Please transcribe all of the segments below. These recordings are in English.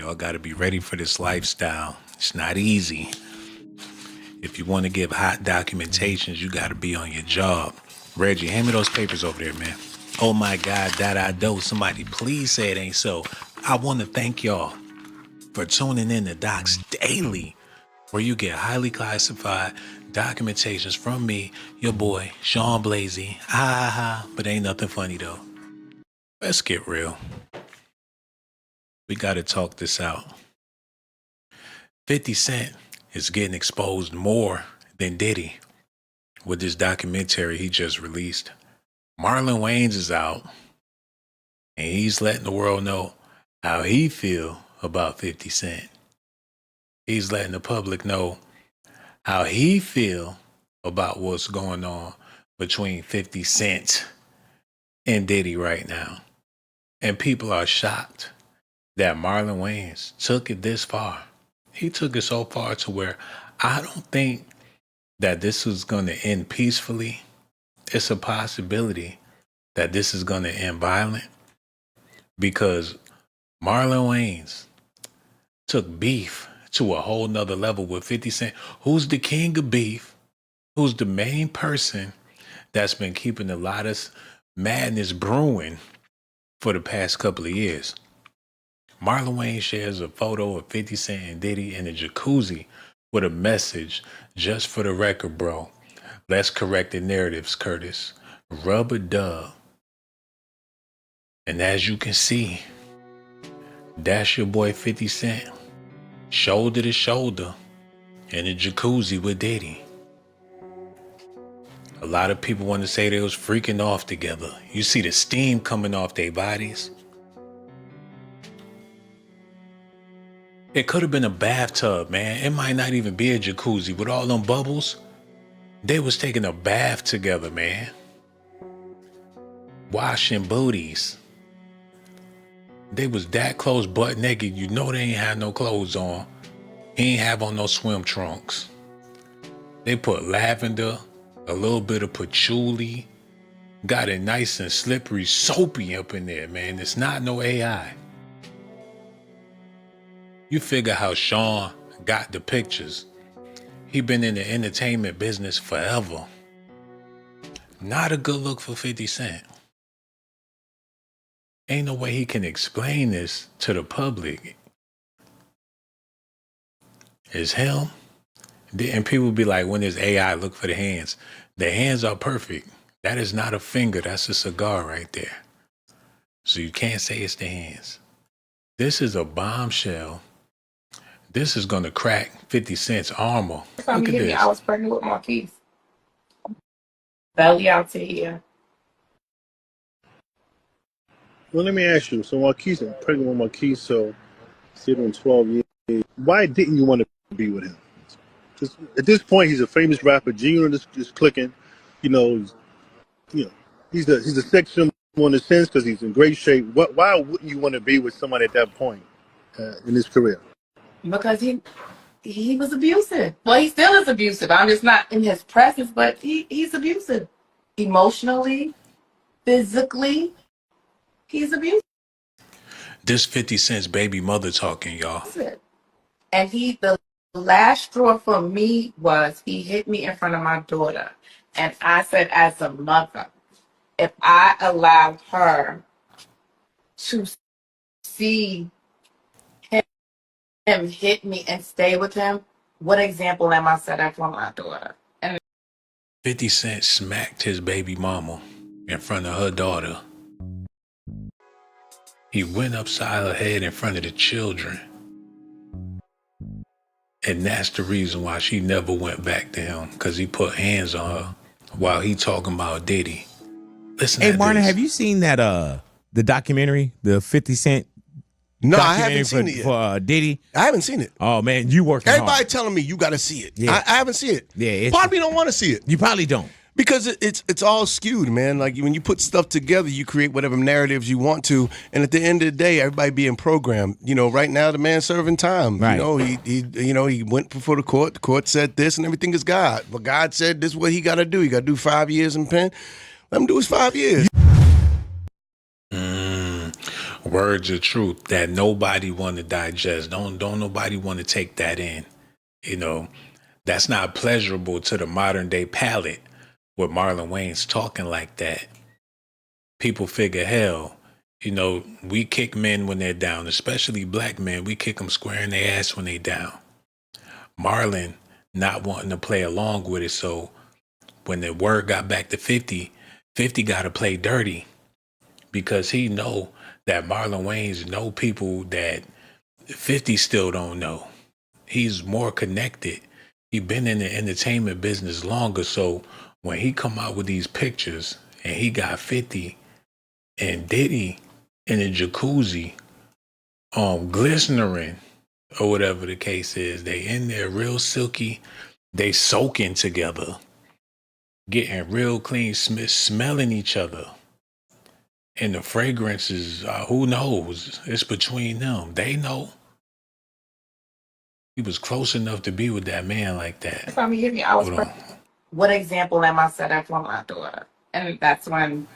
Y'all got to be ready for this lifestyle. It's not easy. If you want to give hot documentations, you got to be on your job. Reggie, hand me those papers over there, man. Oh my God, that I do. Somebody please say it ain't so. I want to thank y'all for tuning in to Docs Daily, where you get highly classified documentations from me, your boy, Sean Blasey. Ha ha ha, but ain't nothing funny though. Let's get real. We got to talk this out. 50 Cent is getting exposed more than Diddy with this documentary he just released. Marlon Wayans is out, and he's letting the world know how he feel about 50 Cent. He's letting the public know how he feel about what's going on between 50 Cent and Diddy right now. And people are shocked that Marlon Wayans took it this far. He took it so far to where I don't think that this is going to end peacefully. It's a possibility that this is going to end violent because Marlon Wayans took beef to a whole nother level with 50 Cent, who's the king of beef, who's the main person that's been keeping a lot of madness brewing for the past couple of years. Marlon Wayans shares a photo of 50 Cent and Diddy in a jacuzzi with a message, just for the record, bro. Let's correct the narratives, Curtis. Rub-a-dub. And as you can see, that's your boy 50 Cent, shoulder to shoulder, in a jacuzzi with Diddy. A lot of people want to say they was freaking off together. You see the steam coming off their bodies. It could have been a bathtub, man. It might not even be a jacuzzi. With all them bubbles, they was taking a bath together, man. Washing booties. They was that close, butt naked. You know they ain't had no clothes on. He ain't have on no swim trunks. They put lavender, a little bit of patchouli, got it nice and slippery, soapy up in there, man. It's not no AI. You figure how Sean got the pictures. He been in the entertainment business forever. Not a good look for 50 Cent. Ain't no way he can explain this to the public. It's him. And people be like, when there's AI, look for the hands. The hands are perfect. That is not a finger. That's a cigar right there. So you can't say it's the hands. This is a bombshell. This is going to crack 50 Cent's armor. Look at this. I was pregnant with Marquise. Belly out to here. Well, let me ask you. So Marquise, I'm pregnant with Marquise, so he's on 12 years. Why didn't you want to be with him? Just, at this point, he's a famous rapper. G-Unit is clicking. He's a sex symbol in a sense because he's in great shape. Why wouldn't you want to be with someone at that point in his career? Because he was abusive. Well, he still is abusive. I'm just not in his presence, but he's abusive. Emotionally, physically, he's abusive. This 50 Cent's baby mother talking, y'all. And the last straw for me was he hit me in front of my daughter. And I said, as a mother, if I allowed her to see him hit me and stay with him, what example am I setting for my daughter? And 50 Cent smacked his baby mama in front of her daughter. He went upside her head in front of the children. And that's the reason why she never went back to him, because he put hands on her while he talking about Diddy. Listen Hey, to Marlon, this. have you seen that the documentary, the 50 Cent No, I documentary haven't seen it yet. for Diddy? I haven't seen it. Oh, man, you working Everybody hard. telling me you got to see it. Yeah. I haven't seen it. Yeah, Part of me don't want to see it You probably don't. because it's all skewed, man. Like when you put stuff together, you create whatever narratives you want to, and at the end of the day, everybody being programmed. Right now the man's serving time. Right. He went before the court. The court said this, and everything is God. But God said this is what he got to do. He got to do 5 years in pen. Let him do his 5 years. words of truth that nobody want to digest. Don't nobody want to take that in. You know, that's not pleasurable to the modern day palate with Marlon Wayans talking like that. People figure, hell, you know, we kick men when they're down, especially black men. We kick them square in their ass when they down. Marlon not wanting to play along with it. So when the word got back to 50, 50 got to play dirty because he know that Marlon Wayans know people that 50 still don't know. He's more connected. He been in the entertainment business longer. So when he come out with these pictures and he got 50 and Diddy in a jacuzzi, glistening or whatever the case is, they in there real silky, they soaking together, getting real clean, smelling each other. And the fragrances, who knows? It's between them. They know. He was close enough to be with that man like that. If I'm hearing you, I was Hold on. what example am I setting for my daughter? And that's when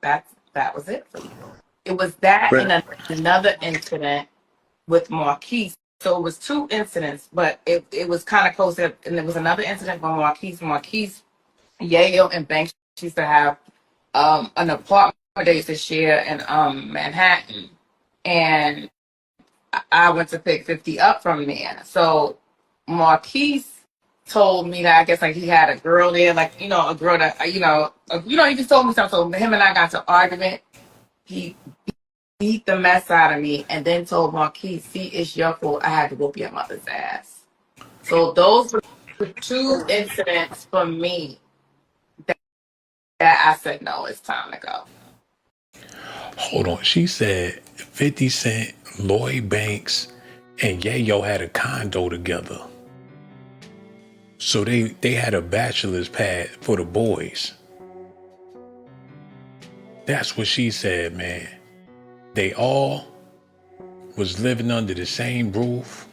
that was it for me. It was that Right. and another incident with Marquise. So it was two incidents, but it was kind of close. And there was another incident with Marquise. Marquise, Yale, and Banks used to have an apartment they used to share in Manhattan. And I went to pick 50 up from there. So Marquise told me that I guess like he had a girl there, like, you know, a girl that, he just told me something. So him and I got to argument. He beat the mess out of me and then told Marquise, see, it's your fault. I had to whoop your mother's ass. So those were the two incidents for me that I said, no, it's time to go. Hold on. She said 50 Cent, Lloyd Banks, and Yayo had a condo together. So they had a bachelor's pad for the boys. That's what she said, man. They all was living under the same roof,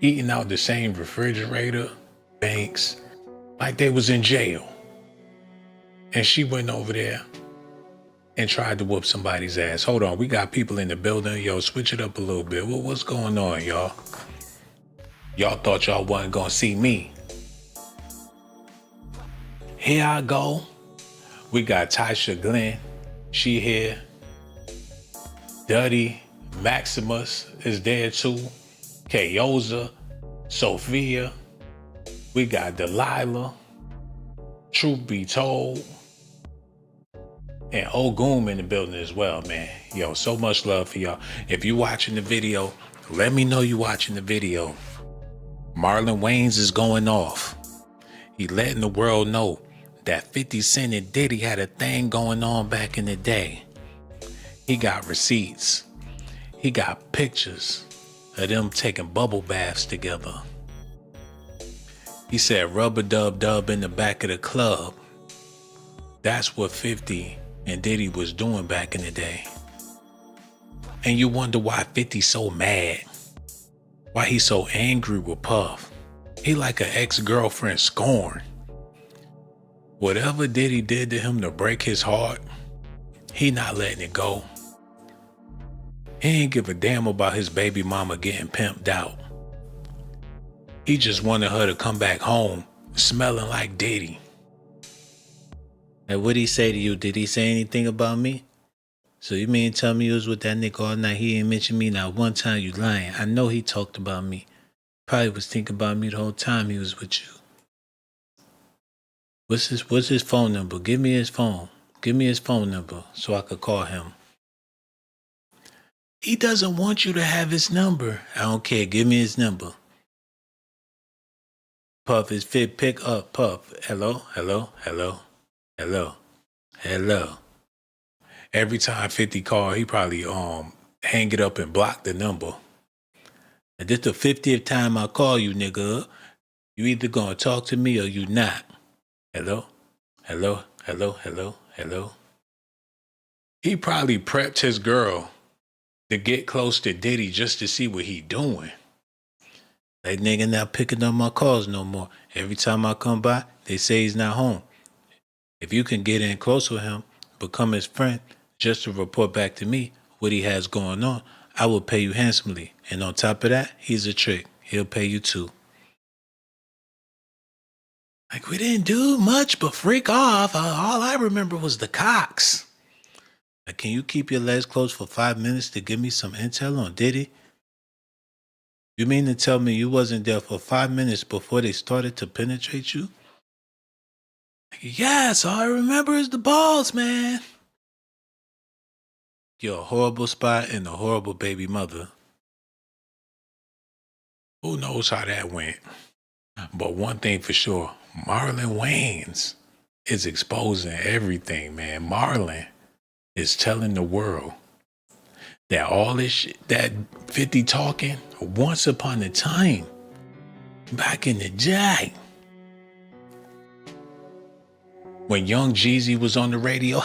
eating out the same refrigerator, Banks, like they was in jail. And she went over there and tried to whoop somebody's ass. Hold on, we got people in the building. Yo, switch it up a little bit. What's going on, y'all? Y'all thought y'all wasn't gonna see me. Here I go. We got Tasha Glenn. She here. Duddy, Maximus is there too. Kayoza, Sophia. We got Delilah. Truth be told. And Ogoom in the building as well, man. Yo, so much love for y'all. If you watching the video, let me know you watching the video. Marlon Wayans is going off. He letting the world know that 50 Cent and Diddy had a thing going on back in the day. He got receipts. He got pictures of them taking bubble baths together. He said rub-a-dub-dub in the back of the club. That's what 50 and Diddy was doing back in the day. And you wonder why 50 so mad. Why he so angry with Puff. He like an ex-girlfriend scorn. Whatever Diddy did to him to break his heart, he not letting it go. He ain't give a damn about his baby mama getting pimped out. He just wanted her to come back home smelling like Diddy. And what'd he say to you? Did he say anything about me? So you mean tell me you was with that nigga all night? He ain't mention me not one time. You lying. I know he talked about me. Probably was thinking about me the whole time he was with you. What's his phone number? Give me his phone. Give me his phone number so I could call him. He doesn't want you to have his number. I don't care. Give me his number. Puff is fit. Pick up. Puff. Hello? Hello? Hello? Hello? Hello? Every time 50 call, he probably hang it up and block the number. And this the 50th time I call you, nigga. You either gonna talk to me or you not. Hello? Hello? Hello? Hello? Hello? He probably prepped his girl to get close to Diddy just to see what he doing. That nigga not picking up my calls no more. Every time I come by, they say he's not home. If you can get in close with him, become his friend, just to report back to me, what he has going on, I will pay you handsomely. And on top of that, he's a trick. He'll pay you too. Like, we didn't do much but freak off. All I remember was the cocks. Like, can you keep your legs closed for 5 minutes to give me some intel on Diddy? You mean to tell me you wasn't there for 5 minutes before they started to penetrate you? Like, yes, all I remember is the balls, man. You're a horrible spot and a horrible baby mother. Who knows how that went? But one thing for sure, Marlon Wayans is exposing everything, man. Marlon is telling the world that all this shit, that 50 talking, once upon a time, back in the day, when Young Jeezy was on the radio,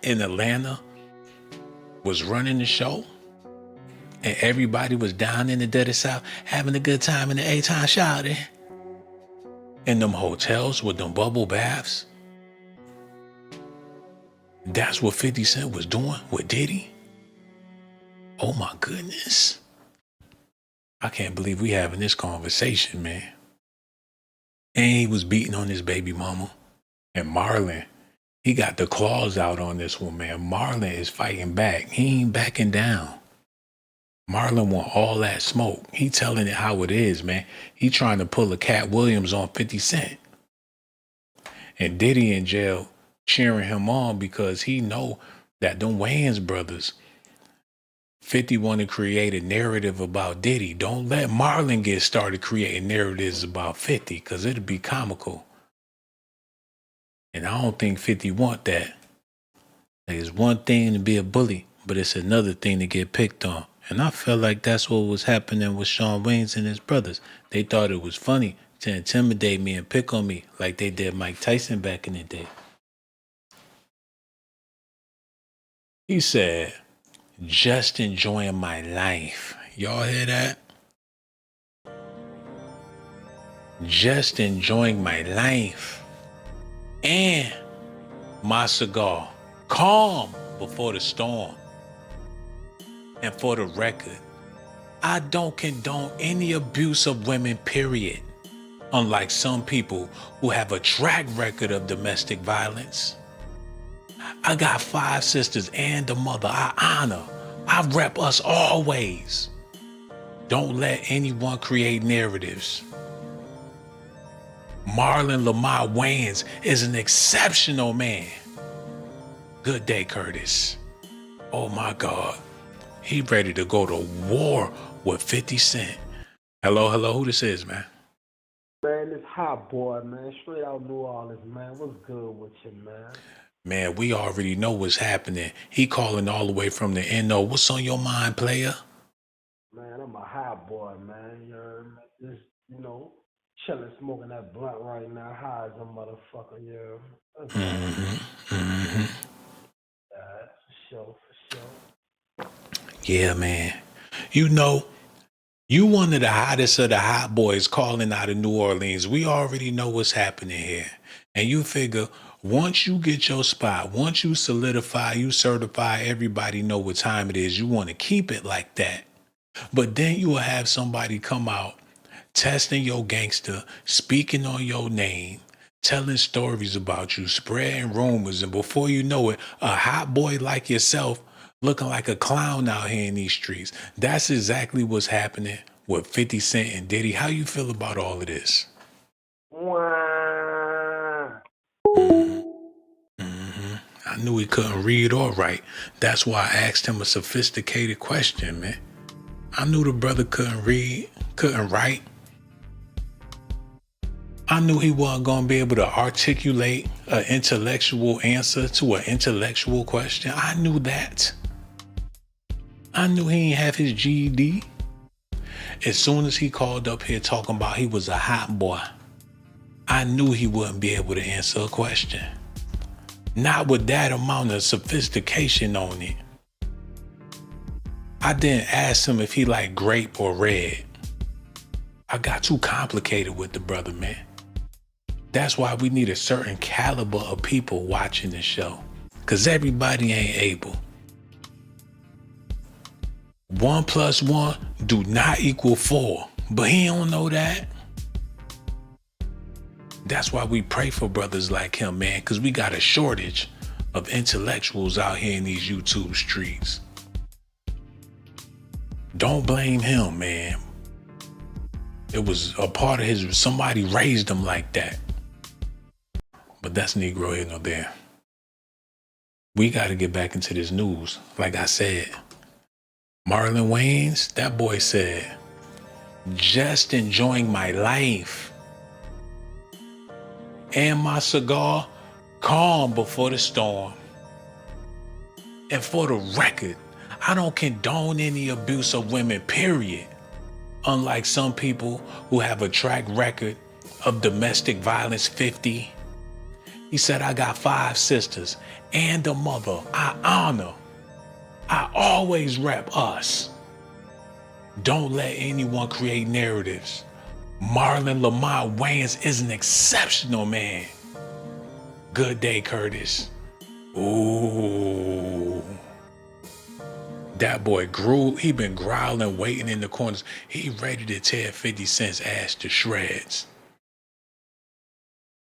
in Atlanta, was running the show, and everybody was down in the dirty South having a good time in the A-Town shouting. In them hotels with them bubble baths. That's what 50 Cent was doing with Diddy. Oh my goodness. I can't believe we having this conversation, man. And he was beating on his baby mama. And Marlon, he got the claws out on this one, man. Marlon is fighting back. He ain't backing down. Marlon want all that smoke. He telling it how it is, man. He trying to pull a Cat Williams on 50 Cent. And Diddy in jail cheering him on because he know that them Wayans brothers, 50 want to create a narrative about Diddy. Don't let Marlon get started creating narratives about 50 because it'll be comical. And I don't think 50 want that. Like, it's one thing to be a bully, but it's another thing to get picked on. And I felt like that's what was happening with Shawn Wayans and his brothers. They thought it was funny to intimidate me and pick on me like they did Mike Tyson back in the day. He said, just enjoying my life. Y'all hear that? Just enjoying my life. And my cigar. Calm before the storm. And for the record, I don't condone any abuse of women, period. Unlike some people who have a track record of domestic violence. I got 5 sisters and a mother I honor. I rep us always. Don't let anyone create narratives. Marlon Lamar Wayans is an exceptional man. Good day, Curtis. Oh my God. He ready to go to war with 50 Cent. Hello, who this is, man? Man, it's Hot Boy, man. Straight out New Orleans, man. What's good with you, man? Man, we already know what's happening. He calling all the way from the NO. What's on your mind, player? Man, I'm a hot boy, man. You know, just, chilling, smoking that blunt right now, high as a motherfucker, yeah. For sure. Yeah, man. You know, you one of the hottest of the hot boys calling out of New Orleans. We already know what's happening here. And you figure, once you get your spot, once you solidify, you certify, everybody know what time it is. You want to keep it like that. But then you will have somebody come out, testing your gangster, speaking on your name, telling stories about you, spreading rumors. And before you know it, a hot boy like yourself looking like a clown out here in these streets. That's exactly what's happening with 50 Cent and Diddy. How you feel about all of this? I knew he couldn't read or write. That's why I asked him a sophisticated question, man. I knew the brother couldn't read, couldn't write. I knew he wasn't going to be able to articulate an intellectual answer to an intellectual question. I knew that. I knew he didn't have his GED. As soon as he called up here talking about he was a hot boy, I knew he wouldn't be able to answer a question. Not with that amount of sophistication on it. I didn't ask him if he liked grape or red. I got too complicated with the brother, man. That's why we need a certain caliber of people watching the show. Because everybody ain't able. 1 plus 1 do not equal 4. But he don't know that. That's why we pray for brothers like him, man, because we got a shortage of intellectuals out here in these YouTube streets. Don't blame him, man. It was a part of his, somebody raised him like that. But that's Negro here, no there. We got to get back into this news. Like I said, Marlon Wayans, that boy said, just enjoying my life and my cigar, calm before the storm. And for the record, I don't condone any abuse of women, period. Unlike some people who have a track record of domestic violence 50. He said, I got 5 sisters and a mother I honor. I always rep us. Don't let anyone create narratives. Marlon Lamont Wayans is an exceptional man. Good day, Curtis. Ooh. That boy he been growling, waiting in the corners. He ready to tear 50 Cent's ass to shreds.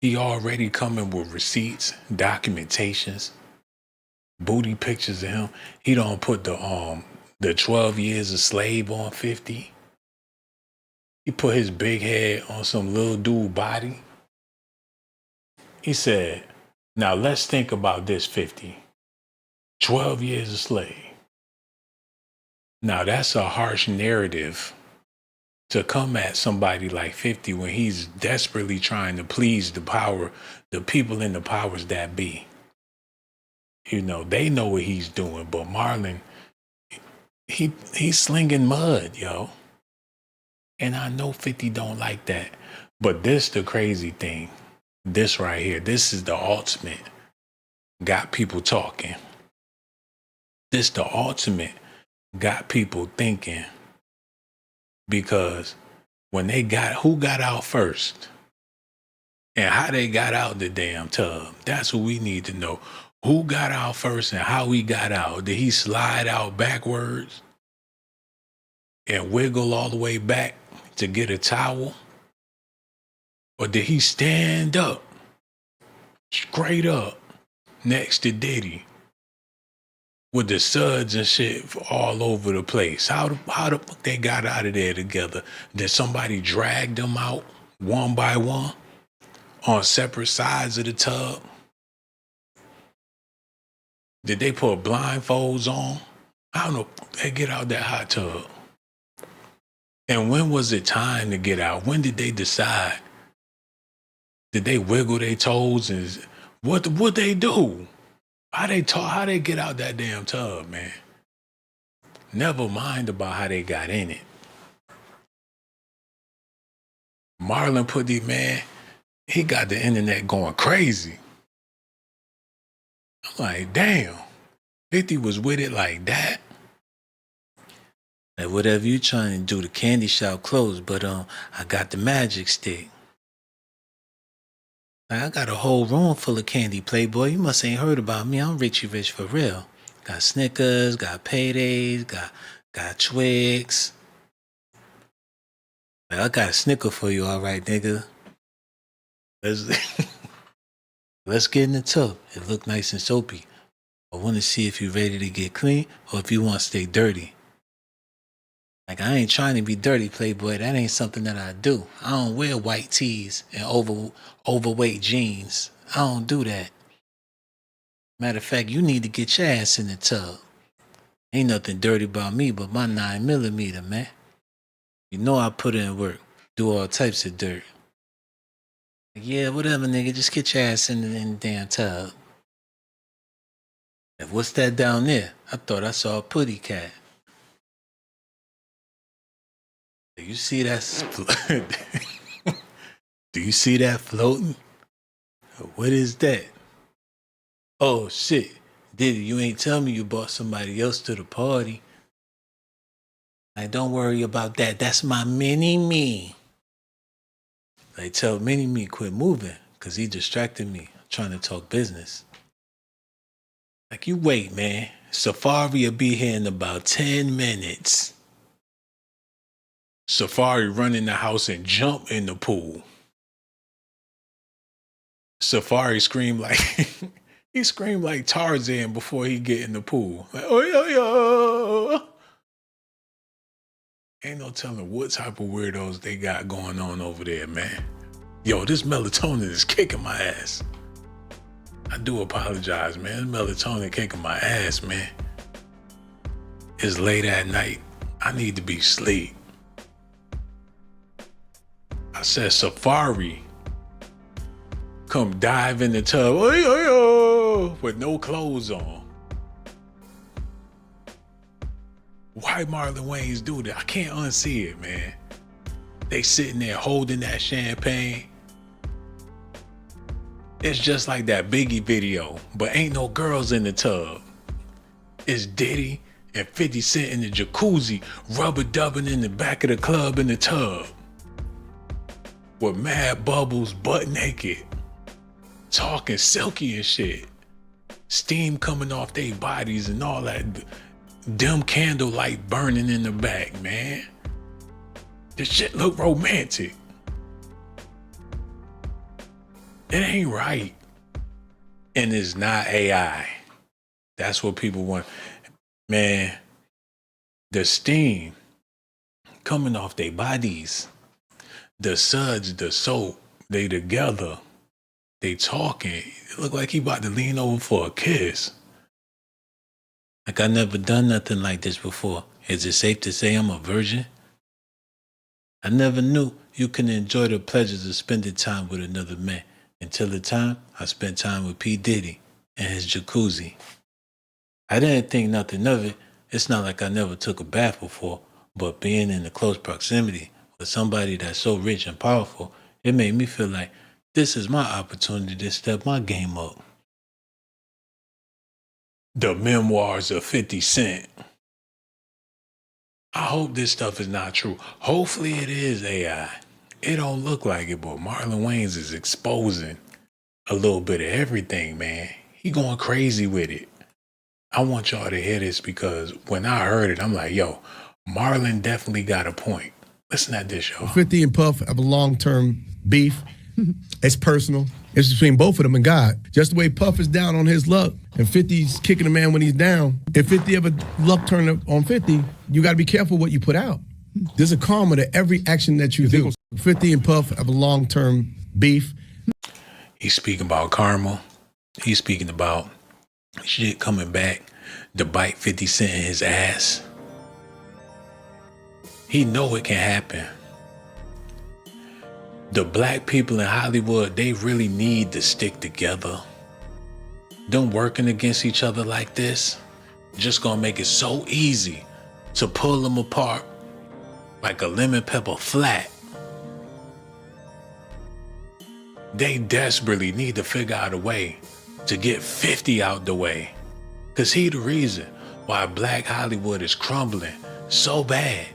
He already coming with receipts, documentations, booty pictures of him. He don't put the 12 years a slave on 50. He put his big head on some little dude body. He said, now let's think about this 50. 12 years a slave. Now that's a harsh narrative to come at somebody like 50 when he's desperately trying to please the people in the powers that be. You know, they know what he's doing, but Marlon, he's slinging mud, yo. And I know 50 don't like that. But this the crazy thing. This right here, this is the ultimate. Got people talking. This the ultimate. Got people thinking. Because when who got out first? And how they got out the damn tub. That's what we need to know. Who got out first and how he got out? Did he slide out backwards and wiggle all the way back to get a towel? Or did he stand up, straight up, next to Diddy with the suds and shit all over the place? How the fuck they got out of there together? Did somebody drag them out one by one on separate sides of the tub? Did they put blindfolds on? I don't know. They get out that hot tub. And when was it time to get out? When did they decide? Did they wiggle their toes and what they do? How they get out that damn tub, man? Never mind about how they got in it. Marlon put he got the internet going crazy. I'm like, damn, 50 was with it like that. Like, whatever you trying to do, the candy shop closed, but I got the magic stick. Like, I got a whole room full of candy, Playboy. You must ain't heard about me. I'm Richie Rich for real. Got Snickers, got Paydays, got Twix. Like, I got a Snicker for you, all right, nigga. Let's get in the tub. It look nice and soapy. I want to see if you're ready to get clean or if you want to stay dirty. Like, I ain't trying to be dirty, Playboy. That ain't something that I do. I don't wear white tees and overweight jeans. I don't do that. Matter of fact, you need to get your ass in the tub. Ain't nothing dirty about me but my 9mm, man. You know I put in work. Do all types of dirt. Like, yeah, whatever, nigga. Just get your ass in the damn tub. And what's that down there? I thought I saw a putty cat. Do you see that? Do you see that floating? What is that? Oh shit, Diddy, you ain't tell me you brought somebody else to the party. Like, don't worry about that. That's my mini-me. Like, tell mini-me quit moving, because he distracted me. I'm trying to talk business. Like, you wait, man. Safari will be here in about 10 minutes. Safari run in the house and jump in the pool. Safari screamed like he screamed like Tarzan before he get in the pool. Like, oh yeah, yeah. Ain't no telling what type of weirdos they got going on over there, man. Yo, this melatonin is kicking my ass. I do apologize, man. Melatonin kicking my ass, man. It's late at night. I need to be asleep. I said Safari come dive in the tub with no clothes on. Why Marlon Wayans do that? I can't unsee it, man. They sitting there holding that champagne. It's just like that Biggie video, but ain't no girls in the tub. It's Diddy and 50 Cent in the jacuzzi, rubber-dubbing in the back of the club in the tub. With mad bubbles, butt naked. Talking silky and shit. Steam coming off their bodies and all that. Dim candlelight burning in the back, man. This shit look romantic. It ain't right. And it's not AI. That's what people want. Man, the steam coming off their bodies. The suds, the soap, they together. They talking. It look like he about to lean over for a kiss. Like I never done nothing like this before. Is it safe to say I'm a virgin? I never knew you can enjoy the pleasures of spending time with another man until the time I spent time with P. Diddy and his jacuzzi. I didn't think nothing of it. It's not like I never took a bath before, but being in the close proximity with somebody that's so rich and powerful, it made me feel like this is my opportunity to step my game up. The memoirs of 50 Cent. I hope this stuff is not true. Hopefully it is AI. It don't look like it, but Marlon Wayans is exposing a little bit of everything, man. He going crazy with it. I want y'all to hear this because when I heard it, I'm like, yo, Marlon definitely got a point. Listen at this, y'all. 50 and Puff have a long-term beef. It's personal. It's between both of them and God. Just the way Puff is down on his luck and 50's kicking a man when he's down. If 50 ever luck turn up on 50, you got to be careful what you put out. There's a karma to every action that you do. 50 and Puff have a long-term beef. He's speaking about karma. He's speaking about shit coming back to bite 50 Cent in his ass. He know it can happen. The black people in Hollywood, they really need to stick together. Them working against each other like this, just gonna make it so easy to pull them apart like a lemon pepper flat. They desperately need to figure out a way to get 50 out the way. Cause he the reason why black Hollywood is crumbling so bad.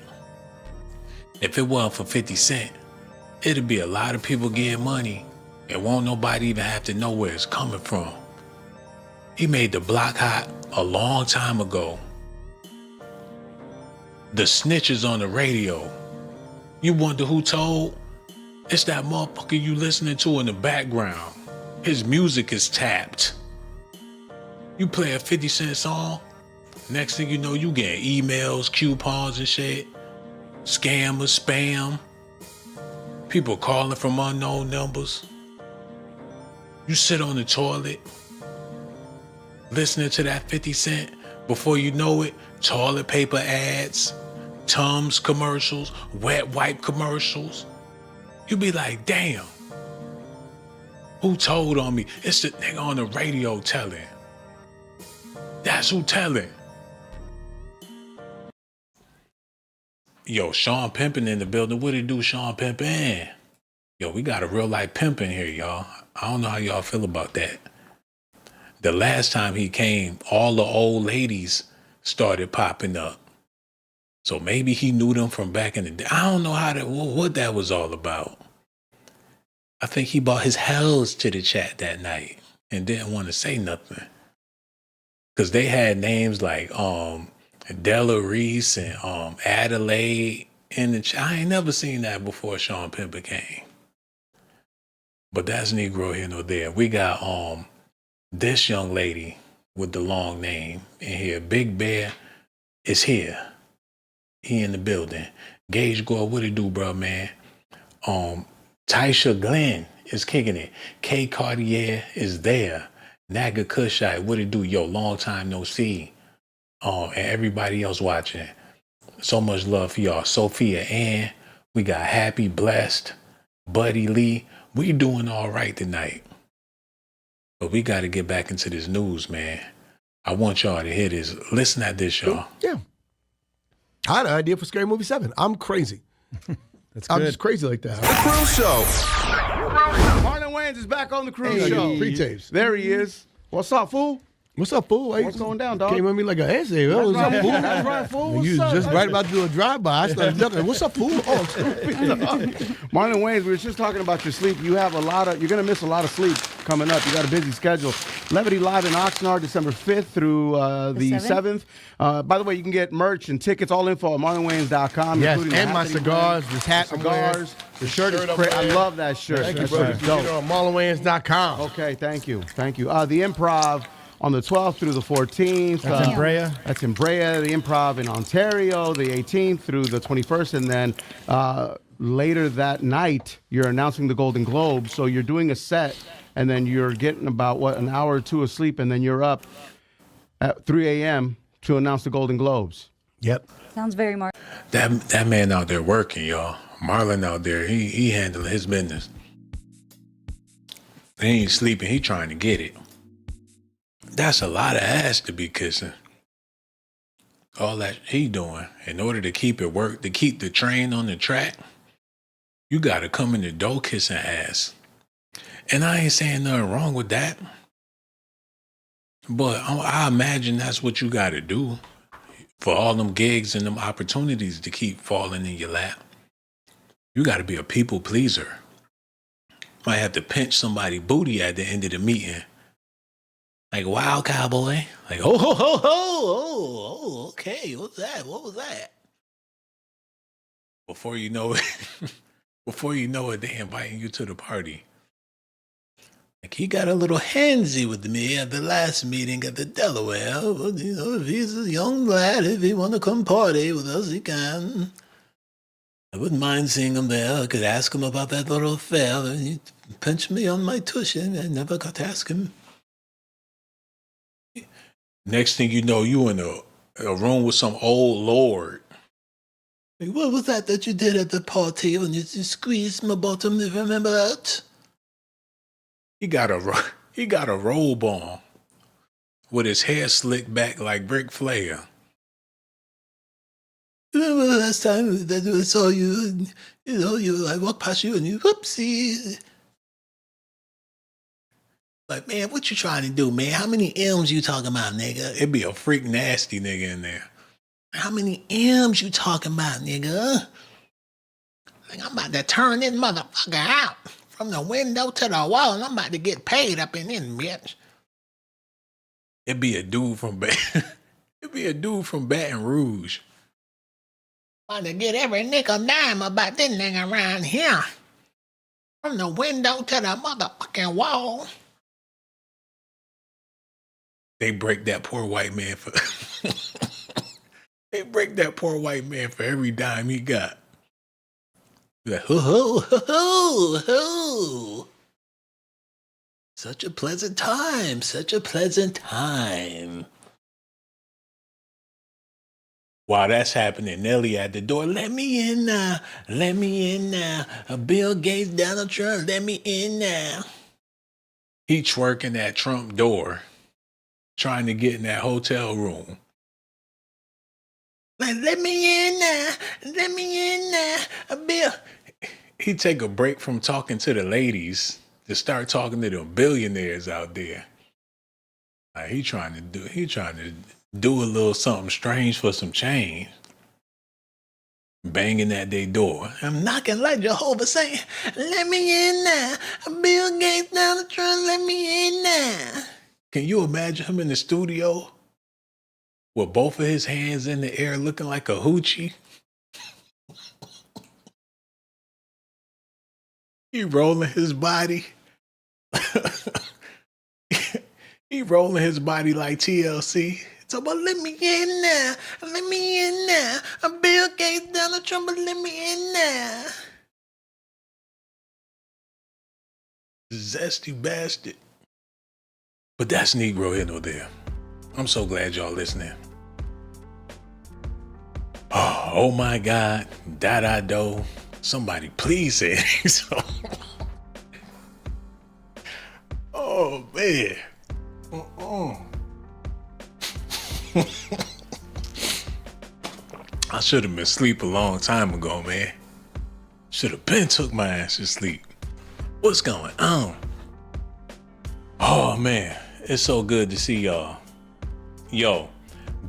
If it wasn't for 50 Cent, it'd be a lot of people getting money and won't nobody even have to know where it's coming from. He made the block hot a long time ago. The snitches on the radio. You wonder who told? It's that motherfucker you listening to in the background. His music is tapped. You play a 50 Cent song, next thing you know, you getting emails, coupons and shit. Scammers, spam. People calling from unknown numbers. You sit on the toilet, listening to that 50 Cent. Before you know it, toilet paper ads, Tums commercials, wet wipe commercials. You be like, damn, who told on me? It's the nigga on the radio telling. That's who telling. Yo, Sean Pimpin in the building. What it do, Sean Pimpin? Yo, we got a real life pimpin here, y'all. I don't know how y'all feel about that. The last time he came, all the old ladies started popping up. So maybe he knew them from back in the day. I don't know what that was all about. I think he brought his hells to the chat that night and didn't want to say nothing. because they had names like Della Reese and Adelaide I ain't never seen that before Sean Pimper came. But that's Negro here nor there. We got this young lady with the long name in here. Big Bear is here. He in the building. Gage Gore, what it do, bro, man? Tysha Glenn is kicking it. K Cartier is there. Naga Kushite, what it do? Yo, long time no see. And everybody else watching. So much love for y'all. Sophia Ann, we got Happy Blessed, Buddy Lee. We doing all right tonight. But we got to get back into this news, man. I want y'all to hear this. Listen at this, y'all. Yeah. I had an idea for Scary Movie 7. I'm crazy. That's good. I'm just crazy like that. The Crew Show. Marlon Wayans is back on the Crew Show. Pre-tapes. There he is. What's up, fool? What's up, fool? What's going down, dog? Came at me like an essay. That's What's right, up, fool? That's right, fool. What's You up? just right about to do a drive-by. I started looking. What's up, fool? Oh, Marlon Wayans, we were just talking about your sleep. You have you're going to miss a lot of sleep coming up. You got a busy schedule. Levity Live in Oxnard, December 5th through the 7th. By the way, you can get merch and tickets, all info at marlonwayans.com. yes, including and my cigars, this hat, cigars. The shirt is I'm great. I wearing. love that shirt. Thank you, That brother. shirt is You can dope. get it on marlonwayans.com. Okay, thank you. The Improv on the 12th through the 14th. That's in Brea. That's in Brea. The Improv in Ontario, the 18th through the 21st. And then later that night, you're announcing the Golden Globes. So you're doing a set, and then you're getting about, an hour or two of sleep, and then you're up at 3 a.m. to announce the Golden Globes. Yep. Sounds very Mark. That man out there working, y'all. Marlon out there, he handling his business. He ain't sleeping. He trying to get it. That's a lot of ass to be kissing. All that he doing in order to keep it work, to keep the train on the track. You got to come in the door kissing ass. And I ain't saying nothing wrong with that. But I imagine that's what you got to do for all them gigs and them opportunities to keep falling in your lap. You got to be a people pleaser. Might have to pinch somebody's booty at the end of the meeting. Like, wow, cowboy. Like, okay, what's that? What was that? Before you know it, they inviting you to the party. Like, he got a little handsy with me at the last meeting at the Delaware. But, if he's a young lad, if he want to come party with us, he can. I wouldn't mind seeing him there. I could ask him about that little affair. He pinched me on my tushy. I never got to ask him. Next thing you know, you in a room with some old lord. Like, what was that you did at the party when you squeezed my bottom? Do you remember that? He got a robe on with his hair slicked back like Ric Flair. Remember the last time that I saw you, I walked past you and you, whoopsie. Like, man, what you trying to do, man? How many M's you talking about, nigga? It'd be a freak nasty nigga in there. How many M's you talking about, nigga? Like, I'm about to turn this motherfucker out from the window to the wall, and I'm about to get paid up in this bitch. It'd be a dude from Baton Rouge. About to get every nickel dime about this nigga around here. From the window to the motherfucking wall. They break that poor white man for every dime he got. Like, ho. Such a pleasant time. While that's happening, Nelly at the door, let me in now. Bill Gates, Donald Trump, let me in now. He twerking that Trump door, trying to get in that hotel room. Like, let me in now, Bill. He take a break from talking to the ladies to start talking to the billionaires out there. Like, he trying to do a little something strange for some change. Banging at their door. I'm knocking like Jehovah saying, let me in now. Bill Gates, Donald Trump, let me in now. Can you imagine him in the studio with both of his hands in the air looking like a hoochie. He rolling his body. He rolling his body like TLC. So, but let me in now. Let me in now. I'm Bill Gates, Donald Trump, but let me in now. Zesty bastard. But that's Negro here, no there. I'm so glad y'all listening. Oh my God. Da-da-do. Somebody please say it. So. Oh man. I should have been asleep a long time ago, man. Should have been took my ass to sleep. What's going on? Oh man, it's so good to see y'all. Yo,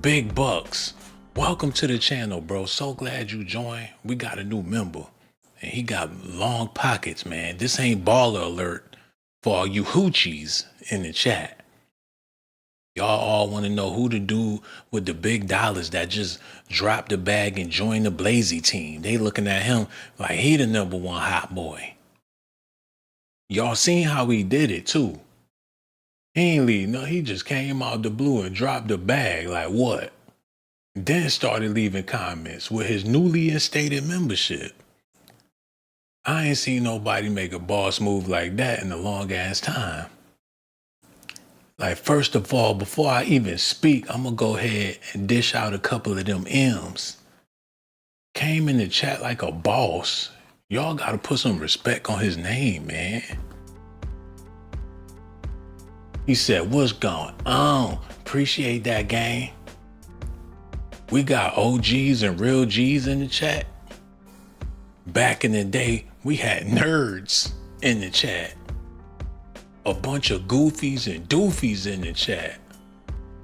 Big Bucks, welcome to the channel, bro. So glad you joined. We got a new member, and he got long pockets, man. This ain't baller alert for all you hoochies in the chat. Y'all all want to know who the dude with the big dollars that just dropped the bag and joined the Blazy team. They looking at him like he the number one hot boy. Y'all seen how he did it too. He ain't leave. No, he just came out the blue and dropped the bag like what? Then started leaving comments with his newly instated membership. I ain't seen nobody make a boss move like that in a long ass time. Like, first of all, before I even speak, I'm gonna go ahead and dish out a couple of them M's. Came in the chat like a boss. Y'all gotta put some respect on his name, man. He said, what's going on? Appreciate that, gang. We got OGs and real G's in the chat. Back in the day, we had nerds in the chat. A bunch of goofies and doofies in the chat.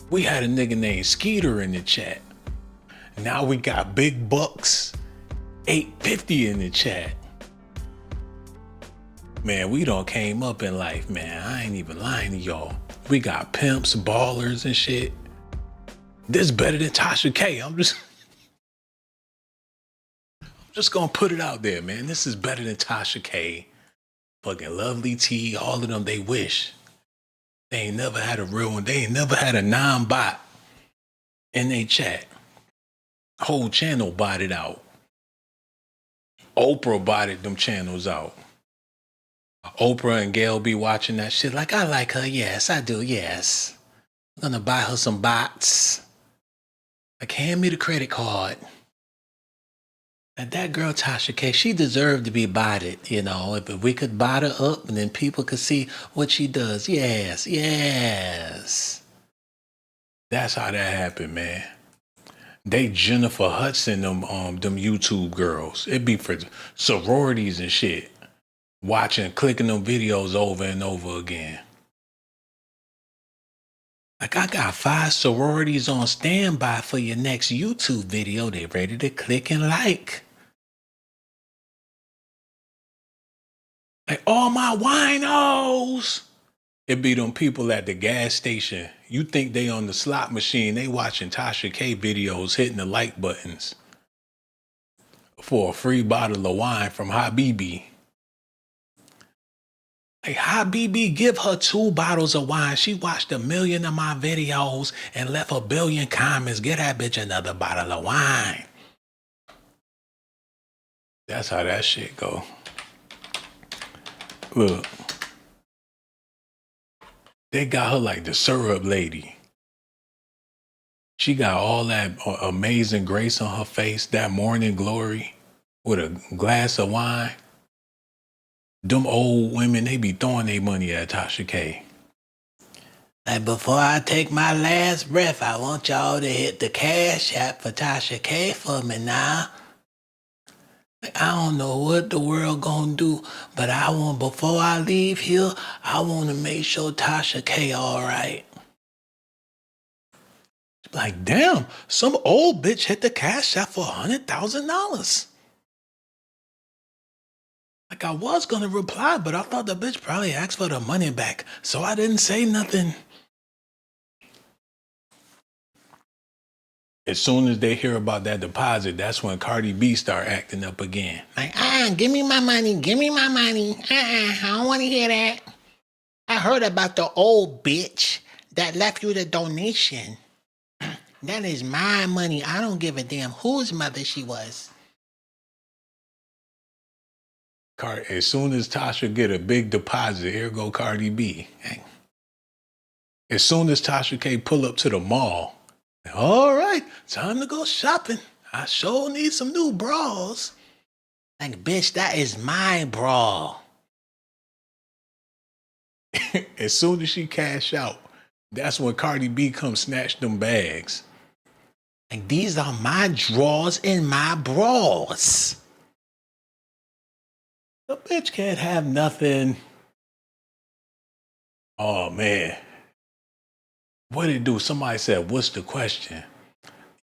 We had a nigga named Skeeter in the chat. Now we got Big Bucks 850 in the chat. Man, we done came up in life, man. I ain't even lying to y'all. We got pimps, ballers and shit. This better than Tasha K. I'm just gonna put it out there, man. This is better than Tasha K. Fucking Lovely T, all of them, they wish. They ain't never had a real one. They ain't never had a non-bot in they chat. Whole channel botted out. Oprah botted them channels out. Oprah and Gail be watching that shit like, I like her, yes, I do, yes. I'm gonna buy her some bots. Like, hand me the credit card. And that girl Tasha K, she deserved to be botted, you know. If we could bot her up and then people could see what she does. Yes, yes. That's how that happened, man. They Jennifer Hudson, them YouTube girls. It be for sororities and shit. Watching, clicking them videos over and over again. Like, I got 5 sororities on standby for your next YouTube video. They ready to click and like. Like, all my winos. It be them people at the gas station. You think they on the slot machine. They watching Tasha K videos, hitting the like buttons for a free bottle of wine from Habibi. Like, Habibi, give her 2 bottles of wine. She watched 1 million of my videos and left 1 billion comments. Get that bitch another bottle of wine. That's how that shit go. Look. They got her like the syrup lady. She got all that amazing grace on her face, that morning glory with a glass of wine. Them old women, they be throwing their money at Tasha K. Like, before I take my last breath, I want y'all to hit the cash app for Tasha K for me now. Like, I don't know what the world gonna do, but before I leave here, I want to make sure Tasha K all right. Like, damn, some old bitch hit the cash app for $100,000. Like, I was gonna reply, but I thought the bitch probably asked for the money back, so I didn't say nothing. As soon as they hear about that deposit, that's when Cardi B start acting up again. Like, give me my money, give me my money. I don't want to hear that. I heard about the old bitch that left you the donation. That is my money. I don't give a damn whose mother she was. As soon as Tasha get a big deposit, here go Cardi B. As soon as Tasha K pull up to the mall, all right, time to go shopping. I sure need some new bras. Like, bitch, that is my bra. As soon as she cash out, that's when Cardi B comes snatch them bags. Like, these are my drawers and my bras. The bitch can't have nothing. Oh, man. What did it do? Somebody said, what's the question?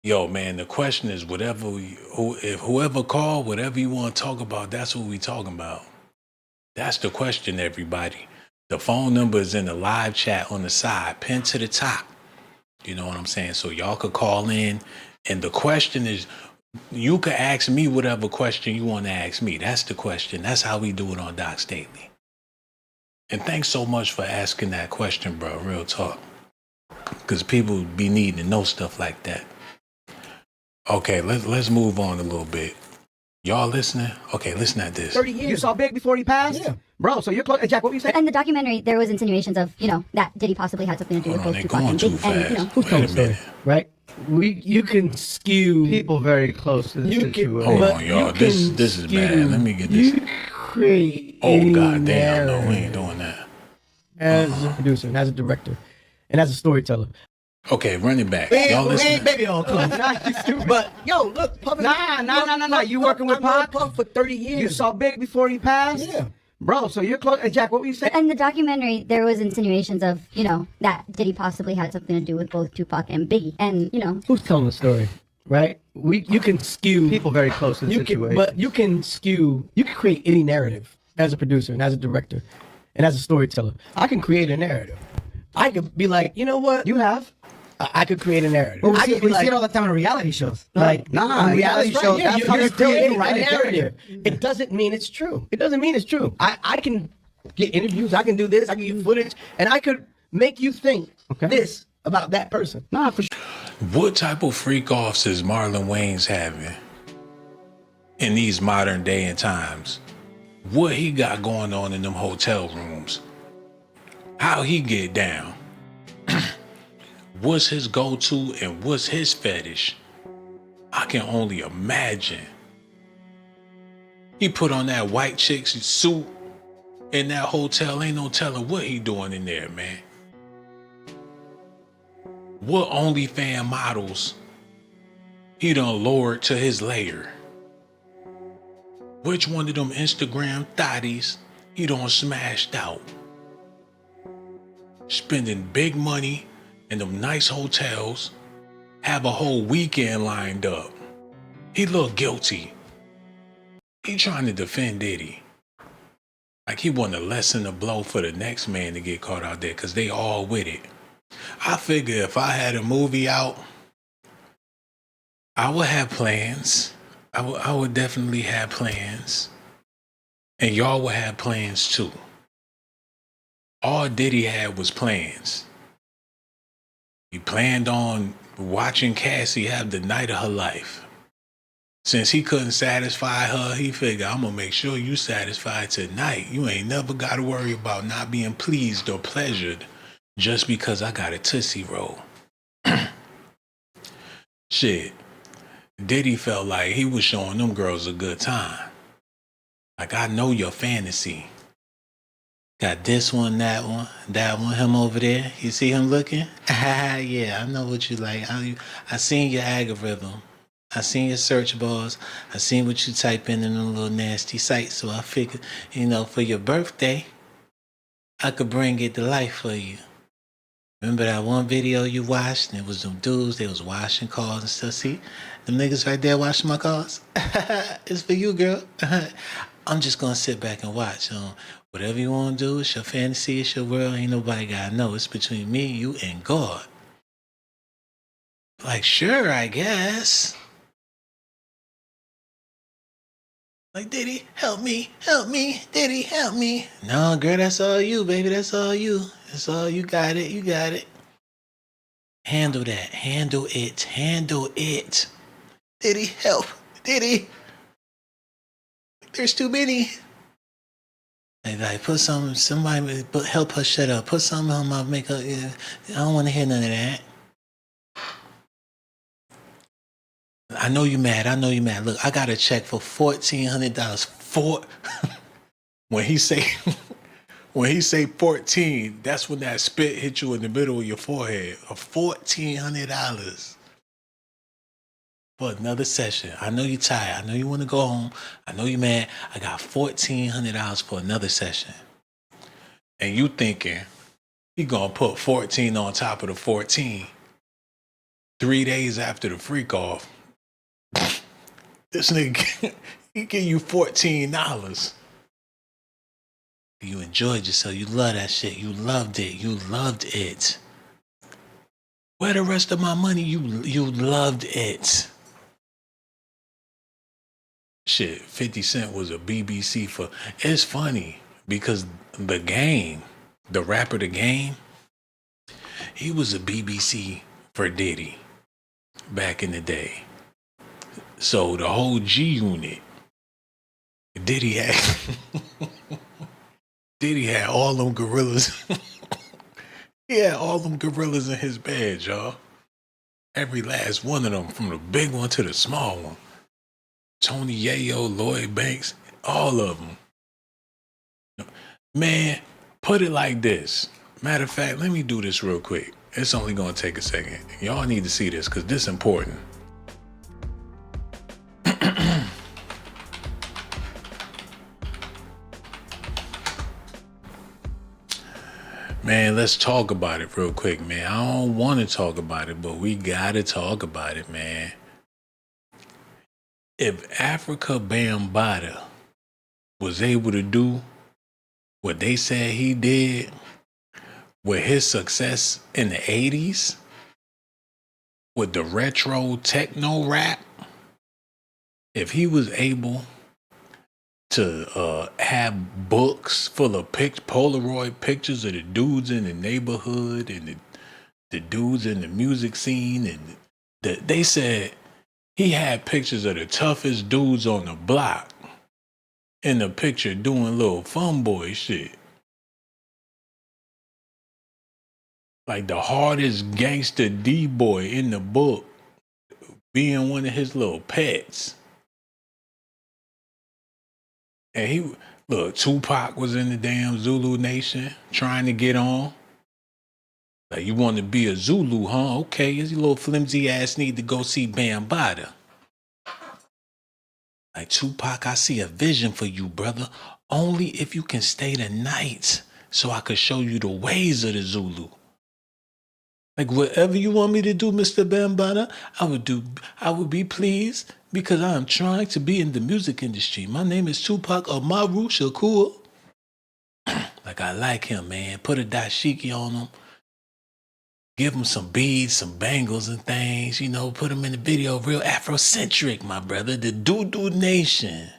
Yo, man, the question is if whoever called, whatever you want to talk about, that's what we talking about. That's the question, everybody. The phone number is in the live chat on the side, pinned to the top. You know what I'm saying? So y'all could call in. And the question is, you could ask me whatever question you want to ask me. That's the question. That's how we do it on Docs Daily. And thanks so much for asking that question, bro. Real talk. Because people be needing to know stuff like that. Okay, let's move on a little bit. Y'all listening? Okay, listen at this. 30 years. You saw Big before he passed? Yeah. Bro, so you're close. Jack, what were you saying? In the documentary, there was insinuations of, that Diddy possibly had something to do with both Tupac and Biggie. And, who's telling the story, right? You can skew people very close to the situation. Hold on, y'all. This is bad. Let me get this. You create goddamn, no, we ain't doing that. As a producer, and as a director, and as a storyteller. Okay, run it back. Y'all listen. Baby, all close. But yo, look, Puff. Nah. You working with Puff for 30 years. You saw Big before he passed? Yeah. Bro, so you're close. Jack, what were you saying? In the documentary, there was insinuations of, that Diddy possibly had something to do with both Tupac and Biggie. And, who's telling the story, right? You can skew people very close to the situation. But you can create any narrative as a producer and as a director and as a storyteller. I can create a narrative. I could be like, you know what? You have. I could create a narrative. Well, we see it all the time on reality shows. On reality shows, that's how you're still write a narrative. It doesn't mean it's true. I can get interviews. I can do this. I can get footage, and I could make you think this about that person. Nah, for sure. What type of freak offs is Marlon Wayans having in these modern day and times? What he got going on in them hotel rooms? How he get down? What's his go-to and what's his fetish? I can only imagine. He put on that white chick's suit in that hotel. Ain't no telling what he doing in there, man. What OnlyFans models he done lured to his lair? Which one of them Instagram thotties he done smashed out? Spending big money in them nice hotels, have a whole weekend lined up. He look guilty. He trying to defend Diddy. Like he want to lessen the blow for the next man to get caught out there because they all with it. I figure if I had a movie out, I would have plans. I would definitely have plans. And y'all would have plans too. All Diddy had was plans. He planned on watching Cassie have the night of her life. Since he couldn't satisfy her, he figured, I'm going to make sure you satisfied tonight. You ain't never got to worry about not being pleased or pleasured just because I got a Tootsie Roll. Shit. Diddy felt like he was showing them girls a good time. Like, I know your fantasy. Got this one, that one, him over there. You see him looking? Yeah, I know what you like. I seen your algorithm. I seen your search bars. I seen what you type in them little nasty sites. So I figured, for your birthday, I could bring it to life for you. Remember that one video you watched? And it was them dudes, they was washing cars and stuff. See, them niggas right there washing my cars? It's for you, girl. I'm just going to sit back and watch. Whatever you want to do, it's your fantasy, it's your world. Ain't nobody got to know. It's between me, you, and God. Like, sure, I guess. Like, Diddy, help me, Diddy, help me. No, girl, that's all you, baby, that's all you. That's all you got it, you got it. Handle that, handle it. Diddy, help, Diddy. There's too many. Like put somebody, help her shut up. Put something on my makeup. Yeah. I don't want to hear none of that. I know you mad. Look, I got a check for $1,400. When he say when he say 14, that's when that spit hit you in the middle of your forehead. $1,400 for another session. I know you tired. I know you want to go home. I know you mad. I got $1,400 for another session. And you thinking he gonna put 14 on top of the 14 3 days after the freak off. This nigga, he give you $14. You enjoyed yourself. You love that shit. You loved it. You loved it. Where the rest of my money? You loved it. Shit, 50 Cent was a BBC for... It's funny because The Game, the rapper The Game, he was a BBC for Diddy back in the day. So the whole G Unit, Diddy had all them gorillas. He had all them gorillas in his bed, y'all. Every last one of them, from the big one to the small one. Tony Yayo, Lloyd Banks, all of them. Man, put it like this. Matter of fact, let me do this real quick. It's only gonna take a second. Y'all need to see this because this is important. Man, let's talk about it real quick, man. I don't want to talk about it, but we gotta talk about it, man. If Africa Bambaataa was able to do what they said he did with his success in the 80s, with the retro techno rap, if he was able to have books full of Polaroid pictures of the dudes in the neighborhood and the dudes in the music scene, and they said he had pictures of the toughest dudes on the block in the picture doing little fun boy shit. Like the hardest gangster D-boy in the book being one of his little pets. And Tupac was in the damn Zulu Nation trying to get on. Like, you want to be a Zulu, huh? Okay, your little flimsy ass need to go see Bambaataa. Like, Tupac, I see a vision for you, brother. Only if you can stay the night so I could show you the ways of the Zulu. Like, whatever you want me to do, Mr. Bambaataa, I would be pleased because I am trying to be in the music industry. My name is Tupac Amaru Shakur. Like, I like him, man. Put a dashiki on him. Give him some beads, some bangles and things, put him in the video, real Afrocentric, my brother, the Doo-Doo Nation.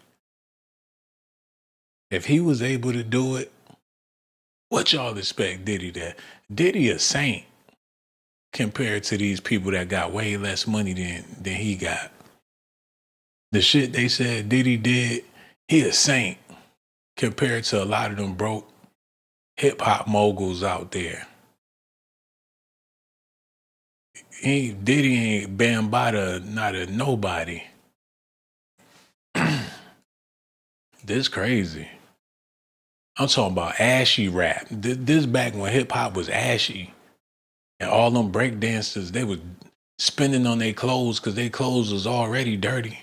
If he was able to do it, what y'all expect Diddy to? Diddy a saint compared to these people that got way less money than he got. The shit they said Diddy did, he a saint compared to a lot of them broke hip-hop moguls out there. Diddy ain't Bambaataa, not a nobody. This crazy. I'm talking about ashy rap. This back when hip hop was ashy. And all them break dancers, they was spending on their clothes because their clothes was already dirty.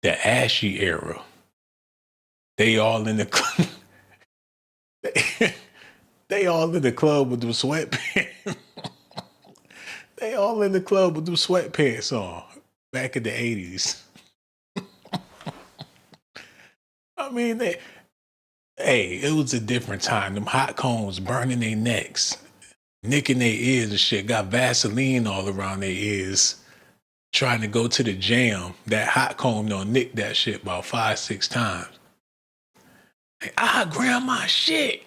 The ashy era. They all in the club. They all in the club with them sweatpants. They all in the club with them sweatpants on back in the 80s. I mean, it was a different time. Them hot combs burning their necks. nicking their ears and shit, got Vaseline all around their ears, trying to go to the jam. That hot comb done nick that shit about 5-6 times. Like, grandma, shit.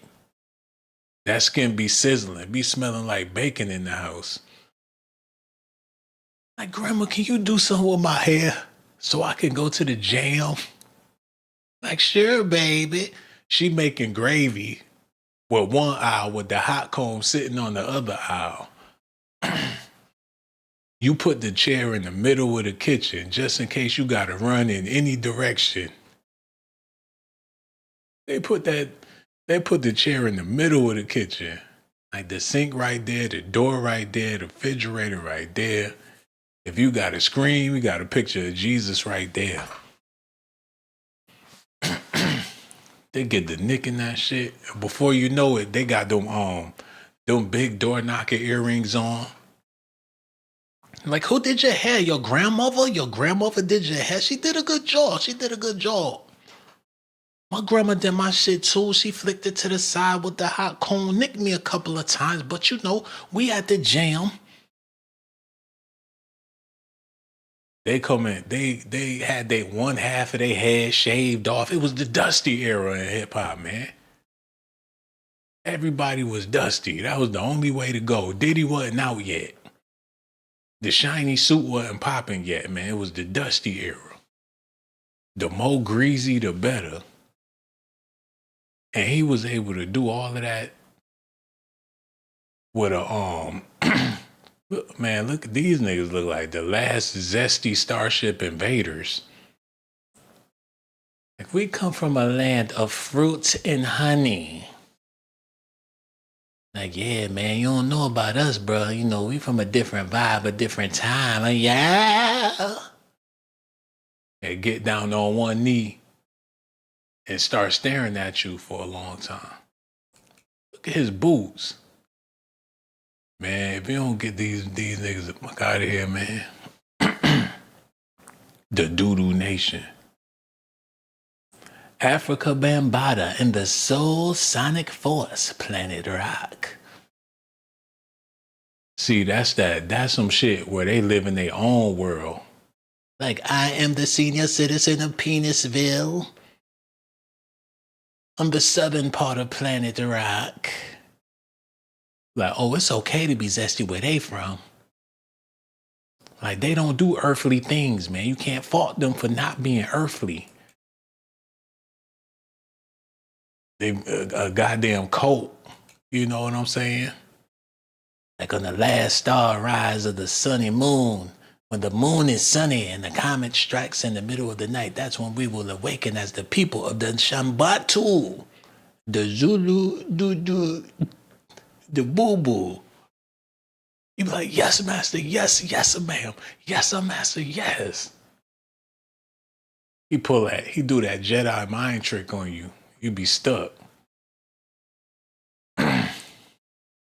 That skin be sizzling, be smelling like bacon in the house. Like, grandma, can you do something with my hair so I can go to the jam? Like, sure, baby. She making gravy with one aisle with the hot comb sitting on the other aisle. You put the chair in the middle of the kitchen just in case you got to run in any direction. They put the chair in the middle of the kitchen. Like the sink right there, the door right there, the refrigerator right there. If you got to scream, you got a picture of Jesus right there. They get the nick in that shit. Before you know it, they got them big door knocker earrings on. Like, who did your hair? Your grandmother? Your grandmother did your hair? She did a good job. She did a good job. My grandma did my shit too. She flicked it to the side with the hot comb, nicked me a couple of times, but you know, we at the jam. They come in, they had one half of their head shaved off. It was the dusty era in hip hop, man. Everybody was dusty. That was the only way to go. Diddy wasn't out yet. The shiny suit wasn't popping yet, man. It was the dusty era. The more greasy, the better. And he was able to do all of that with a look, man, look, these niggas look like the last zesty Starship invaders. Like, we come from a land of fruits and honey. Like, yeah, man, you don't know about us, bro. You know, we from a different vibe, a different time. Like, yeah. And get down on one knee and start staring at you for a long time. Look at his boots. Man, if you don't get these niggas the fuck out of here, man. The Doodoo Nation. Africa Bambaataa and the Soul Sonic Force, Planet Rock. See, that's some shit where they live in their own world. Like, I am the senior citizen of Penisville. On the southern part of Planet Rock. Like, oh, it's okay to be zesty where they from. Like, they don't do earthly things, man. You can't fault them for not being earthly. They a goddamn cult. You know what I'm saying? Like on the last star rise of the sunny moon, when the moon is sunny and the comet strikes in the middle of the night, that's when we will awaken as the people of the Shambatu, the Zulu, the Boo-Boo. You be like, yes, master, yes, yes, ma'am, yes, master, yes. He do that Jedi mind trick on you. You be stuck.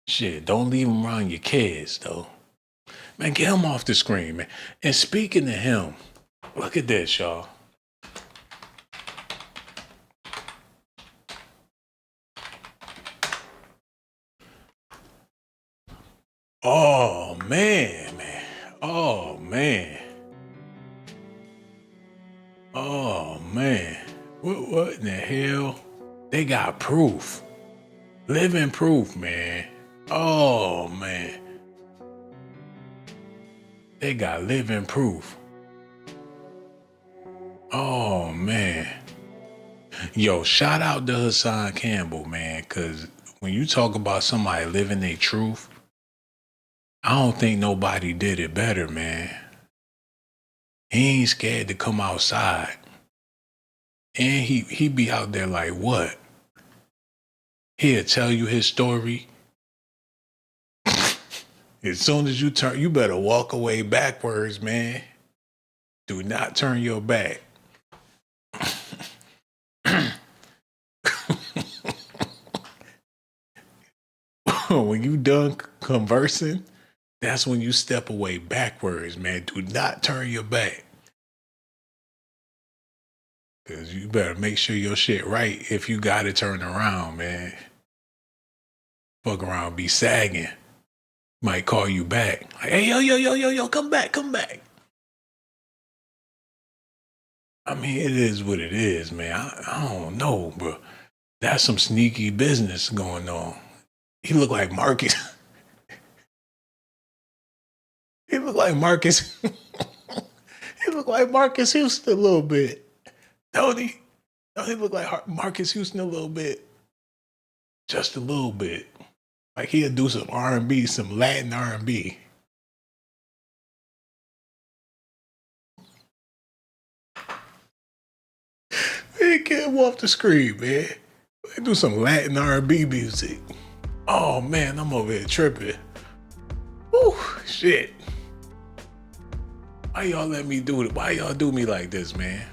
Shit, don't leave him around your kids, though. Man, get him off the screen, man. And speaking of him, look at this, y'all. Oh, man. Oh, man. Oh, man. What in the hell? They got proof. Living proof, man. Oh, man. They got living proof. Oh, man. Yo, shout out to Hassan Campbell, man, because when you talk about somebody living their truth, I don't think nobody did it better, man. He ain't scared to come outside. And he be out there like, what? He'll tell you his story. As soon as you turn, you better walk away backwards, man. Do not turn your back. When you done conversing, that's when you step away backwards, man. Do not turn your back. Because you better make sure your shit right if you got to turn around, man. Fuck around, be sagging. Might call you back. Like, hey, yo, come back. I mean, it is what it is, man. I don't know, bro. That's some sneaky business going on. He look like Marcus. He look like Marcus. He look like Marcus Houston a little bit. Don't he? Don't he look like Marcus Houston a little bit? Just a little bit. Like he'll do some R&B, some Latin R&B. Man, get him off the screen, man. Do some Latin R&B music. Oh man, I'm over here tripping. Whew, shit. Why y'all let me do it? Why y'all do me like this, man?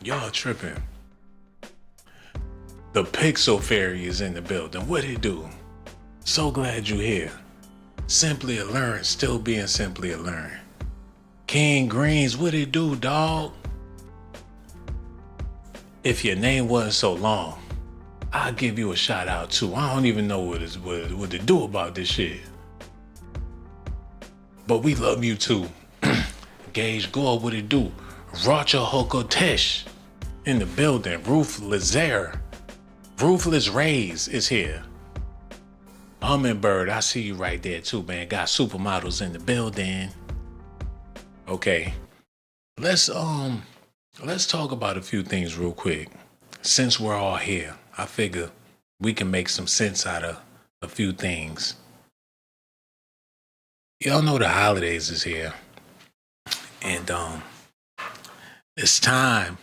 Y'all tripping. The Pixel Fairy is in the building. What it do? So glad you here. Simply Alluring, still being Simply Alluring. King Greens, what it do, dog? If your name wasn't so long, I'll give you a shout out too. I don't even know what to do about this shit. But we love you too. Gage Gore, what it do? Roger Hokotesh in the building. Ruth Lazer. Ruthless Rays is here. Hummingbird, I see you right there too, man. Got supermodels in the building. Okay. Let's talk about a few things real quick. Since we're all here, I figure we can make some sense out of a few things. Y'all know the holidays is here. And it's time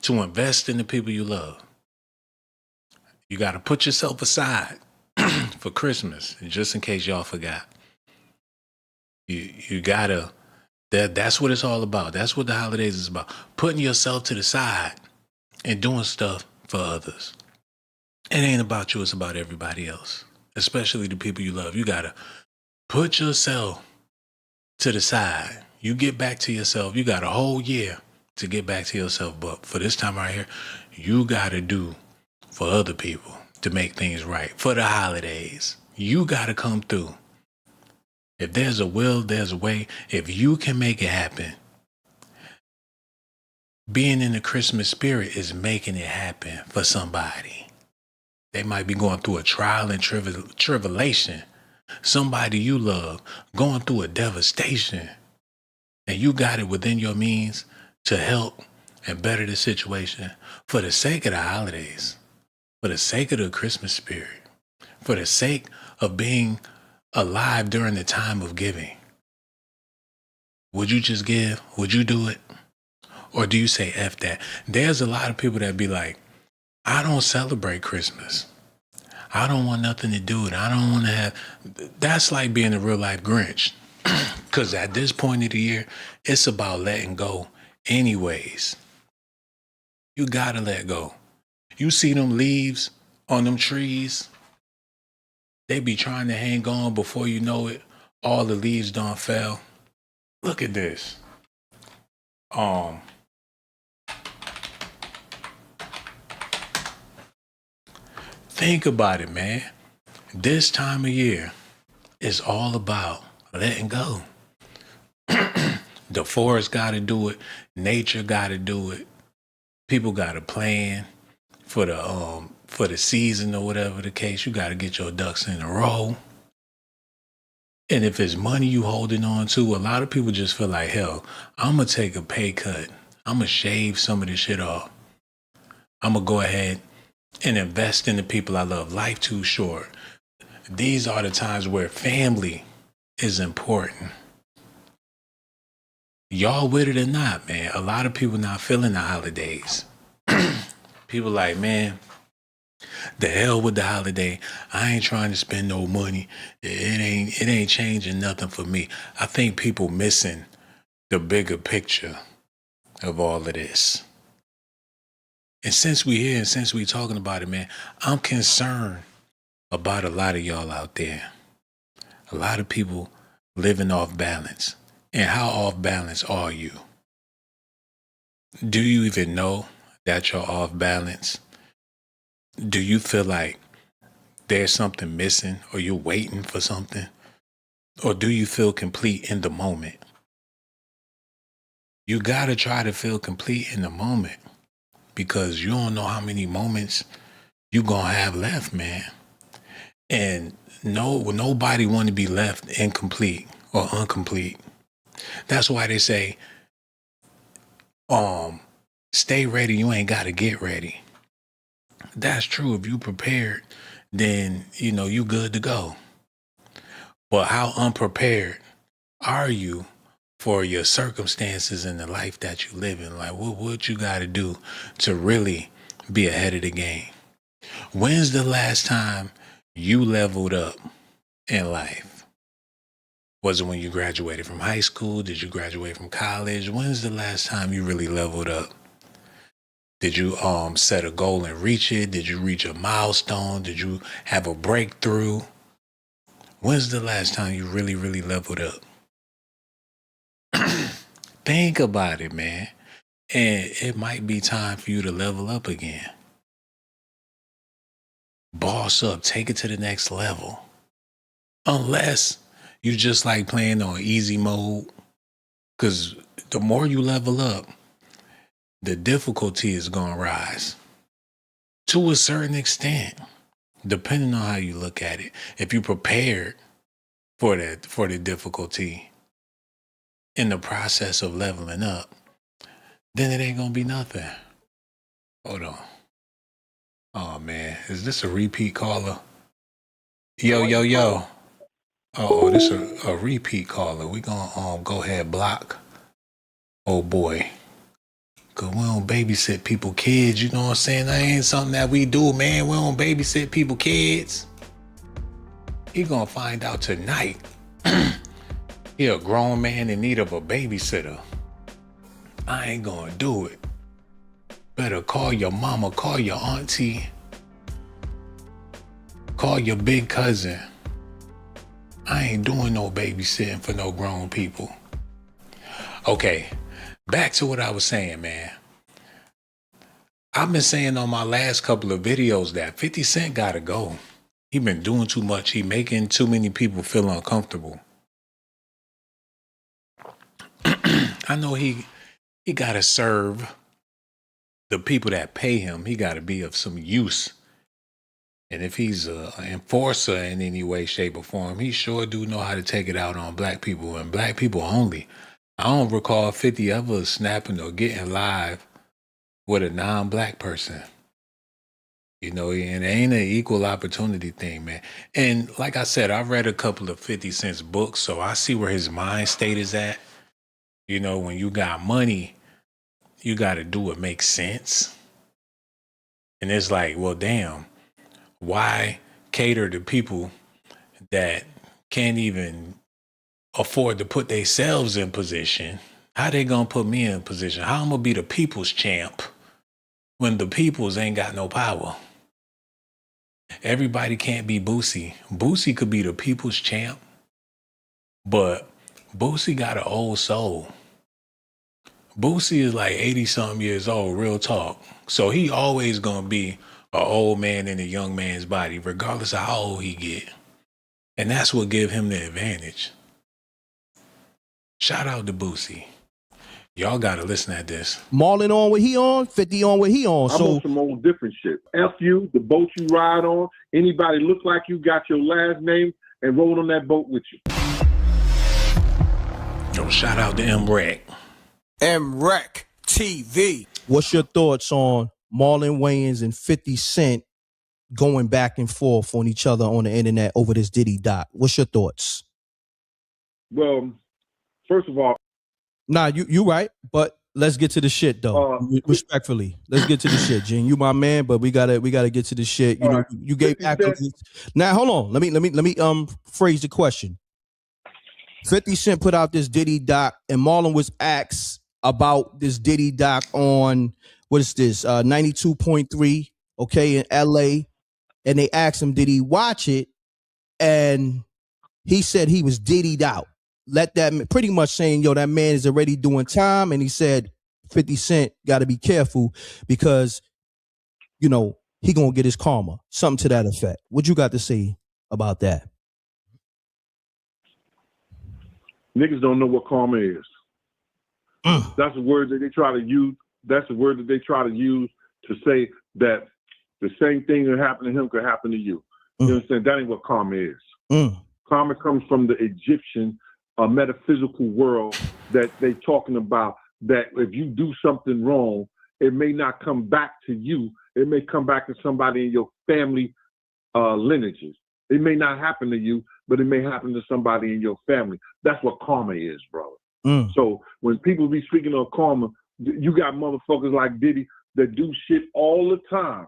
to invest in the people you love. You got to put yourself aside for Christmas, just in case y'all forgot. You gotta, that's what it's all about. That's what the holidays is about. Putting yourself to the side and doing stuff for others. It ain't about you, it's about everybody else, especially the people you love. You gotta put yourself to the side. You get back to yourself. You got a whole year to get back to yourself. But for this time right here, you gotta do for other people to make things right. For the holidays, you gotta come through. If there's a will, there's a way. If you can make it happen, being in the Christmas spirit is making it happen for somebody. They might be going through a trial and tribulation. Somebody you love going through a devastation. And you got it within your means to help and better the situation for the sake of the holidays, for the sake of the Christmas spirit, for the sake of being alive during the time of giving. Would you just give? Would you do it? Or do you say F that? There's a lot of people that be like, I don't celebrate Christmas. I don't want nothing to do with it. I don't want to have. That's like being a real life Grinch. Because at this point of the year, it's about letting go anyways. You got to let go. You see them leaves on them trees. They be trying to hang on before you know it. All the leaves done fell. Look at this. Think about it, man. This time of year is all about letting go. The forest got to do it. Nature got to do it. People got to plan for the season or whatever the case. You got to get your ducks in a row. And if it's money you holding on to, a lot of people just feel like, hell, I'm going to take a pay cut. I'm going to shave some of this shit off. I'm going to go ahead and invest in the people I love. Life too short. These are the times where family is important. Y'all with it or not, man, a lot of people not feeling the holidays. People like, man, the hell with the holiday. I ain't trying to spend no money. It ain't changing nothing for me. I think people missing the bigger picture of all of this. And since we here and since we talking about it, man, I'm concerned about a lot of y'all out there. A lot of people living off balance. And how off balance are you? Do you even know that you're off balance? Do you feel like there's something missing or you're waiting for something? Or do you feel complete in the moment? You gotta try to feel complete in the moment because you don't know how many moments you gonna have left, man. And nobody want to be left incomplete or incomplete. That's why they say, stay ready. You ain't got to get ready. That's true. If you prepared, then you good to go. But how unprepared are you for your circumstances in the life that you live in? Like, what you got to do to really be ahead of the game? When's the last time you leveled up in life? Was it when you graduated from high school? Did you graduate from college? When's the last time you really leveled up? Did you set a goal and reach it? Did you reach a milestone? Did you have a breakthrough? When's the last time you really, really leveled up? Think about it, man. And it might be time for you to level up again. Boss up, take it to the next level. Unless you just like playing on easy mode. Because the more you level up, the difficulty is going to rise to a certain extent, depending on how you look at it. If you prepared for the difficulty in the process of leveling up, then it ain't going to be nothing. Hold on. Oh, man. Is this a repeat caller? Yo. Oh, this is a repeat caller. We going to go ahead and block. Oh, boy. Because we don't babysit people kids, you know what I'm saying? That ain't something that we do, man. We don't babysit people kids. He gonna find out tonight. He a grown man in need of a babysitter. I ain't gonna do it. Better call your mama, call your auntie, call your big cousin. I ain't doing no babysitting for no grown people. Okay. Back to what I was saying, man. I've been saying on my last couple of videos that 50 Cent gotta go. He been doing too much. He making too many people feel uncomfortable. I know he gotta serve the people that pay him. He gotta be of some use. And if he's an enforcer in any way, shape, or form, he sure do know how to take it out on black people and black people only. I don't recall 50 ever snapping or getting live with a non-black person. And it ain't an equal opportunity thing, man. And like I said, I've read a couple of 50 Cent's books, so I see where his mind state is at. When you got money, you got to do what makes sense. And it's like, well, damn, why cater to people that can't even afford to put themselves in position? How they gonna put me in position? How I'm gonna be the people's champ when the people's ain't got no power? Everybody can't be Boosie. Boosie could be the people's champ, but Boosie got an old soul. Boosie is like 80-something years old, real talk. So he always gonna be an old man in a young man's body, regardless of how old he get. And that's what give him the advantage. Shout out to Boosie. Y'all gotta listen at this. Marlon on what he on, 50 on what he on. I'm on some old different shit. F you, the boat you ride on, anybody look like you got your last name and roll on that boat with you. Yo, shout out to M-Rec. M-Rec TV. What's your thoughts on Marlon Wayans and 50 Cent going back and forth on each other on the internet over this Diddy doc? What's your thoughts? Well, first of all, nah, you right, but let's get to the shit though. Respectfully, let's get to the shit, Gene. You my man, but we gotta get to the shit. You gave accolades. Now hold on, let me phrase the question. 50 Cent put out this Diddy doc, and Marlon was asked about this Diddy doc on what is this 92.3, okay, in LA, and they asked him, did he watch it? And he said he was Diddy'd out. Let that pretty much saying, yo, that man is already doing time. And he said 50 Cent got to be careful because, he gonna get his karma. Something to that effect. What you got to say about that? Niggas don't know what karma is. That's a word that they try to use. That's a word that they try to use to say that the same thing that happened to him could happen to you. You understand? That ain't what karma is. Karma comes from the Egyptian metaphysical world that they talking about, that if you do something wrong, it may not come back to you. It may come back to somebody in your family lineages. It may not happen to you, but it may happen to somebody in your family. That's what karma is, brother. So when people be speaking of karma, you got motherfuckers like Diddy that do shit all the time,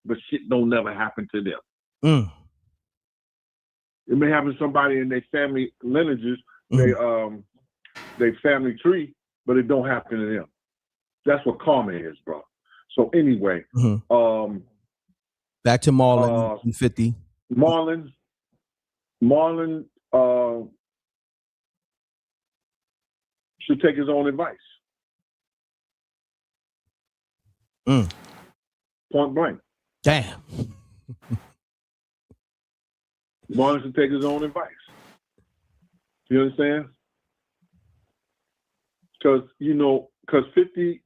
but shit don't never happen to them. It may happen to somebody in their family lineages, they family tree, but it don't happen to them. That's what karma is, bro. So anyway, back to Marlon and 50. Marlon should take his own advice. Point blank. Damn. Marlon should take his own advice. You understand? Because 50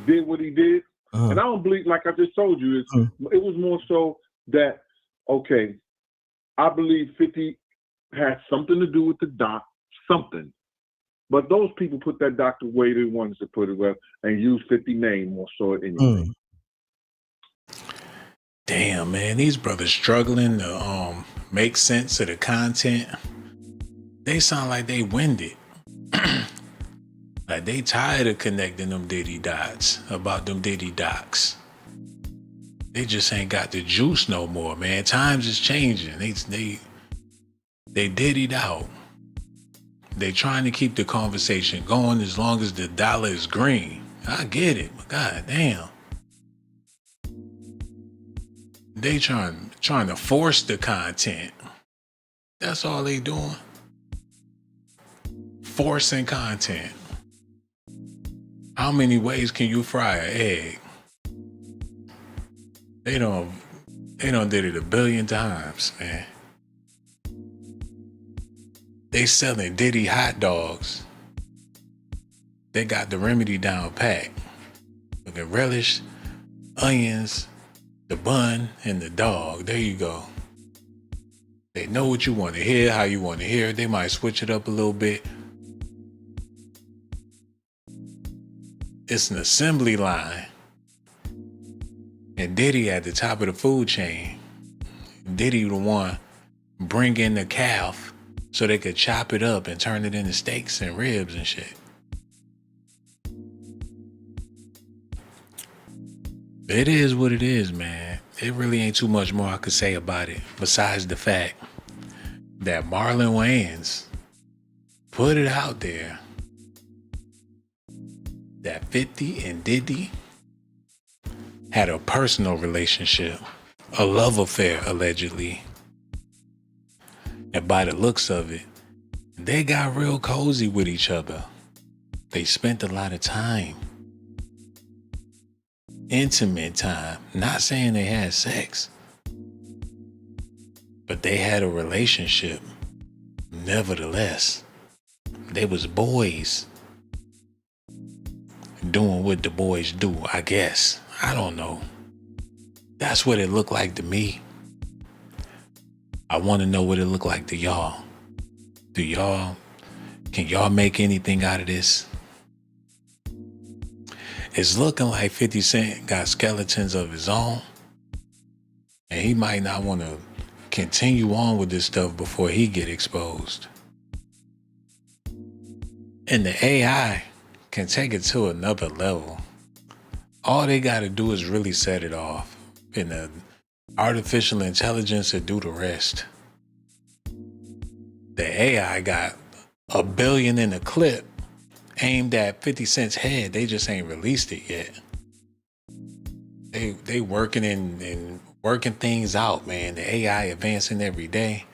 did what he did, and I don't believe, like I just told you, it was more so that, okay, I believe 50 had something to do with the doc, something. But those people put that doc the way they wanted to put it with and use 50 name more so than anything. Damn, man, these brothers struggling to make sense of the content. They sound like they winded. Like they tired of connecting them Diddy dots about them Diddy docs. They just ain't got the juice no more, man. Times is changing. They Diddy'd out. They trying to keep the conversation going as long as the dollar is green. I get it, but god damn. They trying to force the content. That's all they doing. Forcing content. How many ways can you fry an egg? They don't did it 1 billion times, man. They selling Diddy hot dogs. They got the remedy down pat. With the relish, onions, the bun, and the dog. There you go. They know what you want to hear, how you want to hear it. They might switch it up a little bit. It's an assembly line. And Diddy at the top of the food chain. Diddy the one bring in the calf so they could chop it up and turn it into steaks and ribs and shit. It is what it is, man. It really ain't too much more I could say about it besides the fact that Marlon Wayans put it out there that 50 and Diddy had a personal relationship, a love affair allegedly. And by the looks of it, they got real cozy with each other. They spent a lot of time. Intimate time. Not saying they had sex, but they had a relationship. Nevertheless, they was boys doing what the boys do, I guess. I don't know. That's what it looked like to me. I want to know what it looked like to y'all. Can y'all make anything out of this? It's looking like 50 Cent got skeletons of his own, and he might not want to continue on with this stuff before he get exposed. And the AI can take it to another level. All they got to do is really set it off, and the artificial intelligence will do the rest. The AI got 1 billion in a clip aimed at 50 Cent's head. They just ain't released it yet. They working and working things out, man. The AI advancing every day.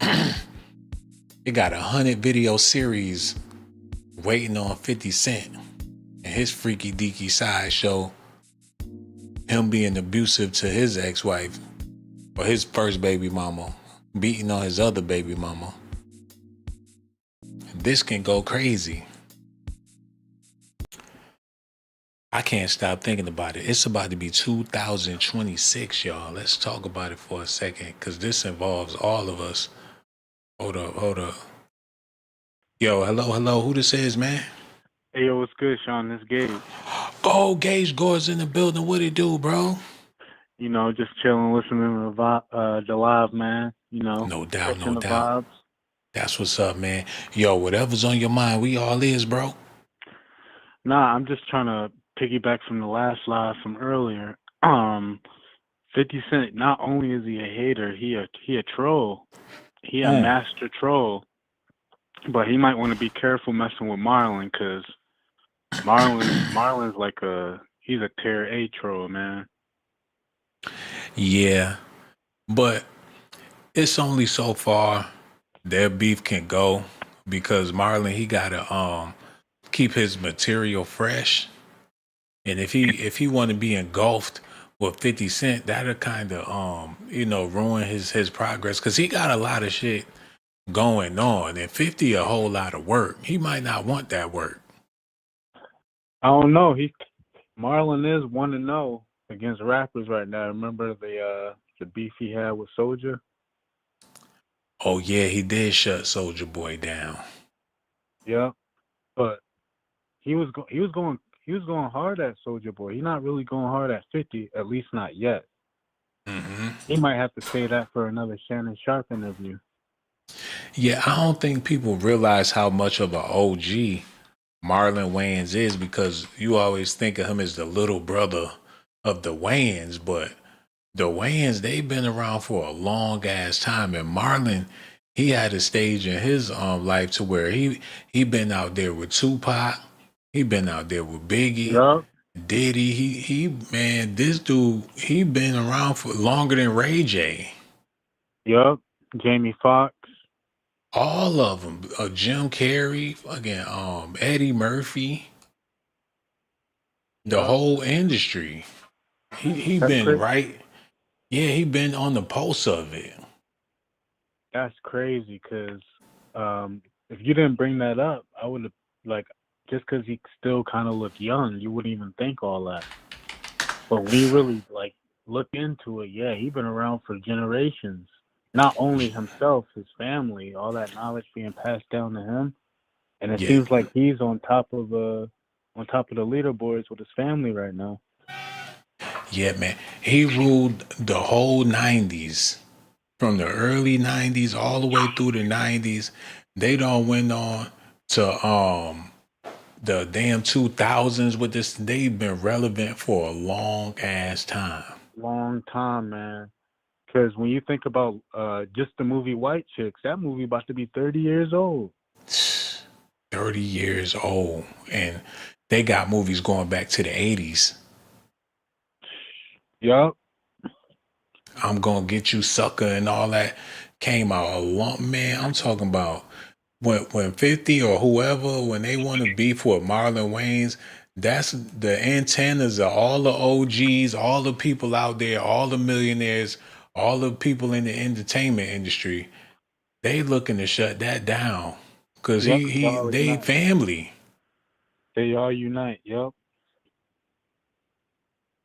It got 100 video series waiting on 50 Cent and his freaky deaky side show. him being abusive to his ex-wife or his first baby mama, beating on his other baby mama. This can go crazy. I can't stop thinking about it. It's about to be 2026, y'all. Let's talk about it for a second, because this involves all of us. Hold up. Yo, hello. Who this is, man? Hey, yo, what's good, Sean? This Gage. Oh, Gage Gore's in the building. What it do, bro? You know, just chilling, listening to the live, man. You know, No doubt. catching the vibes. That's what's up, man. Yo, whatever's on your mind, we all is, bro. Nah, I'm just trying to piggyback from the last live from earlier. 50 Cent, not only is he a hater, he a troll. He a master troll. But he might want to be careful messing with Marlon, because Marlon's like he's a tier A troll, man. Yeah, but it's only so far their beef can go, because Marlon, he gotta keep his material fresh, and if he want to be engulfed with 50 Cent, that'll kind of ruin his progress, because he got a lot of shit going on, and 50 a whole lot of work. He might not want that work. I don't know. Marlon is 1-0 against rappers right now. Remember the beef he had with Soulja? Oh yeah, he did shut Soulja Boy down. Yeah, but he was going hard at Soulja Boy. He's not really going hard at 50, at least not yet. Mm-hmm. He might have to say that for another Shannon Sharp interview. Yeah, I don't think people realize how much of an OG Marlon Wayans is, because you always think of him as the little brother of the Wayans, but the Wayans, they've been around for a long ass time, and Marlon, he had a stage in his life to where he been out there with Tupac, he been out there with Biggie, yep. Diddy. He man, this dude, he been around for longer than Ray J. Yup, Jamie Foxx. All of them, Jim Carrey, again, Eddie Murphy, the whole industry. He been crazy. right. Yeah, he been on the pulse of it. That's crazy, because if you didn't bring that up, I would have, just because he still kind of looked young, you wouldn't even think all that. But when you really look into it, yeah, he been around for generations. Not only himself, his family, all that knowledge being passed down to him, and it seems like he's on top of the leaderboards with his family right now. Yeah, man, he ruled the whole '90s, from the early '90s all the way through the '90s. They don't went on to the damn 2000s with this. They've been relevant for a long ass time. Long time, man. Because when you think about just the movie White Chicks, that movie about to be 30 years old. 30 years old. And they got movies going back to the 80s. Yup. I'm Gonna Get You Sucker and all that came out a long, man, I'm talking about when 50 or whoever, when they want to beef with Marlon Wayans, that's the antennas of all the OGs, all the people out there, all the millionaires, all the people in the entertainment industry. They looking to shut that down, because they family. They all unite. Yup.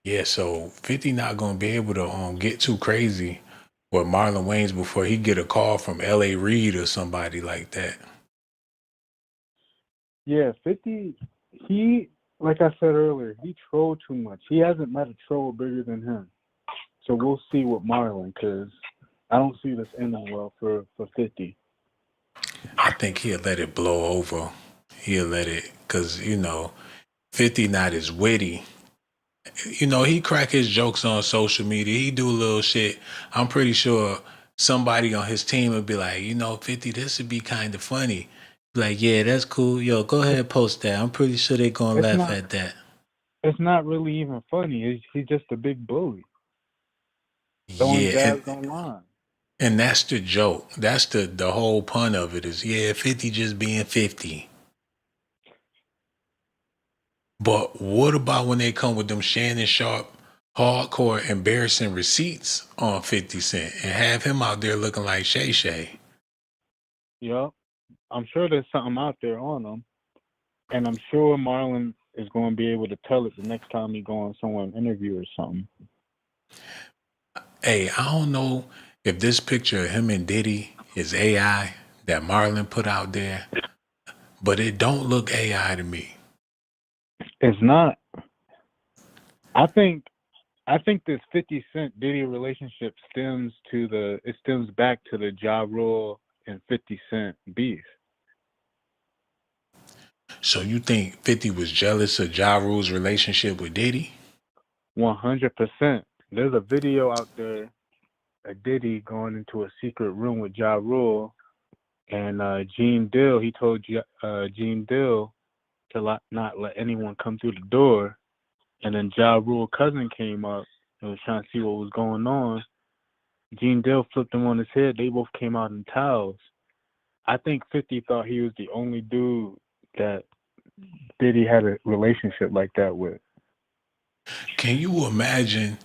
Yeah, so 50 not gonna be able to get too crazy with Marlon Wayans before he get a call from L.A. Reid or somebody like that. Yeah, 50. He, like I said earlier, he trolled too much. He hasn't met a troll bigger than him. So we'll see with Marlon, because I don't see this ending well for 50. I think he'll let it blow over. He'll let it, because 50 not as witty. He crack his jokes on social media. He do a little shit. I'm pretty sure somebody on his team would be like, 50, this would be kind of funny. Like, yeah, that's cool. Yo, go ahead and post that. I'm pretty sure they're going to laugh at that. It's not really even funny. He's just a big bully. Throwing jabs online. And that's the joke. That's the whole pun of it is, 50 just being 50. But what about when they come with them Shannon Sharp hardcore embarrassing receipts on 50 Cent and have him out there looking like Shay Shay. Yup. I'm sure there's something out there on him. And I'm sure Marlon is going to be able to tell it the next time he go on someone's interview or something. Hey, I don't know if this picture of him and Diddy is AI that Marlon put out there, but it don't look AI to me. It's not. I think this 50 Cent Diddy relationship stems back to the Ja Rule and 50 Cent beef. So you think 50 was jealous of Ja Rule's relationship with Diddy? 100%. There's a video out there of Diddy going into a secret room with Ja Rule, and Gene Dill, he told Gene Dill to not let anyone come through the door. And then Ja Rule's cousin came up and was trying to see what was going on. Gene Dill flipped him on his head. They both came out in towels. I think 50 thought he was the only dude that Diddy had a relationship like that with. Can you imagine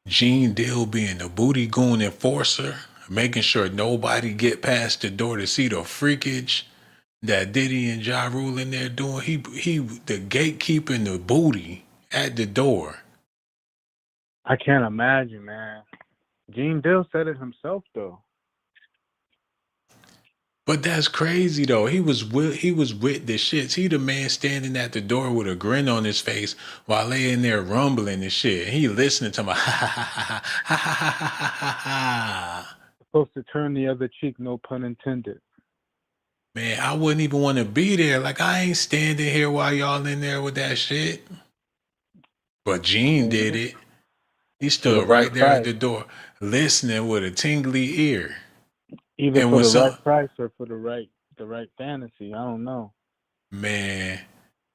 Gene Dill being the booty goon enforcer, making sure nobody get past the door to see the freakage that Diddy and Ja Rule in there doing? He the gatekeeping the booty at the door. I can't imagine, man. Gene Dill said it himself, though. But that's crazy though. He was with the shits. He the man standing at the door with a grin on his face while they in there rumbling and shit. He listening to my ha ha ha ha ha ha ha ha ha. Supposed to turn the other cheek, no pun intended. Man, I wouldn't even want to be there. Like, I ain't standing here while y'all in there with that shit. But Gene did it. He stood right there at the door, listening with a tingly ear. Either for the right price or for the right fantasy. I don't know. Man,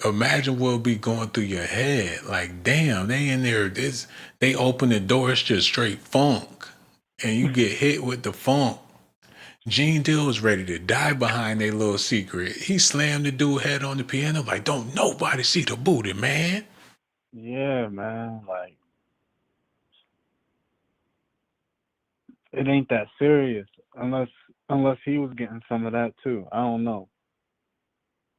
imagine what'll be going through your head. Like, damn, they in there. They open the door, it's just straight funk, and you get hit with the funk. Gene Dill was ready to die behind their little secret. He slammed the dude head on the piano like, don't nobody see the booty, man. Yeah, man. Like, it ain't that serious unless he was getting some of that too. I don't know.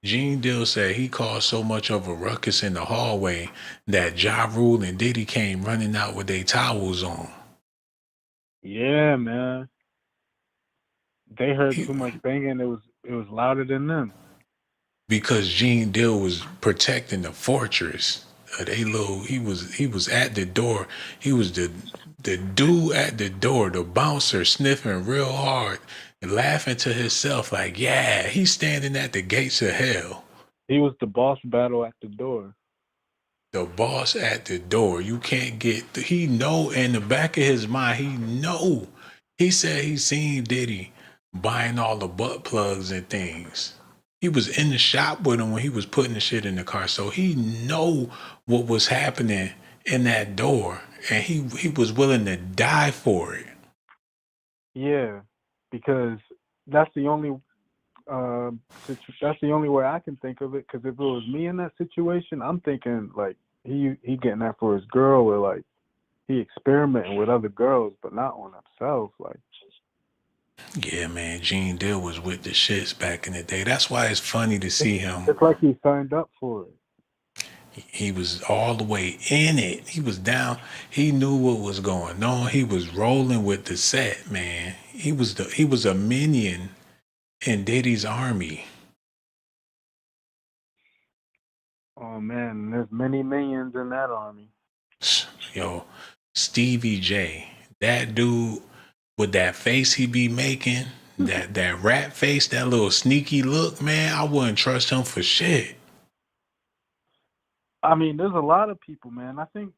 Gene Dill said he caused so much of a ruckus in the hallway that Ja Rule and Diddy came running out with their towels on. Yeah, man. They heard too much banging. It was louder than them. Because Gene Dill was protecting the fortress. He was at the door. He was the dude at the door, the bouncer sniffing real hard and laughing to himself like, yeah, he's standing at the gates of hell. He was the boss battle at the door. The boss at the door. You can't he know in the back of his mind, he know. He said he seen Diddy buying all the butt plugs and things. He was in the shop with him when he was putting the shit in the car. So he know what was happening in that door. And he was willing to die for it. Yeah, because that's the only way I can think of it. Because if it was me in that situation, I'm thinking like he getting that for his girl, or like he experimenting with other girls, but not on himself. Like, yeah, man, Gene Dill was with the shits back in the day. That's why it's funny to see him. It's like he signed up for it. He was all the way in it. He was down. He knew what was going on. He was rolling with the set, man. He was a minion in Diddy's army. Oh man, there's many minions in that army. Yo, Stevie J, that dude with that face he be making, that rat face, that little sneaky look, man, I wouldn't trust him for shit. I mean, there's a lot of people, man. I think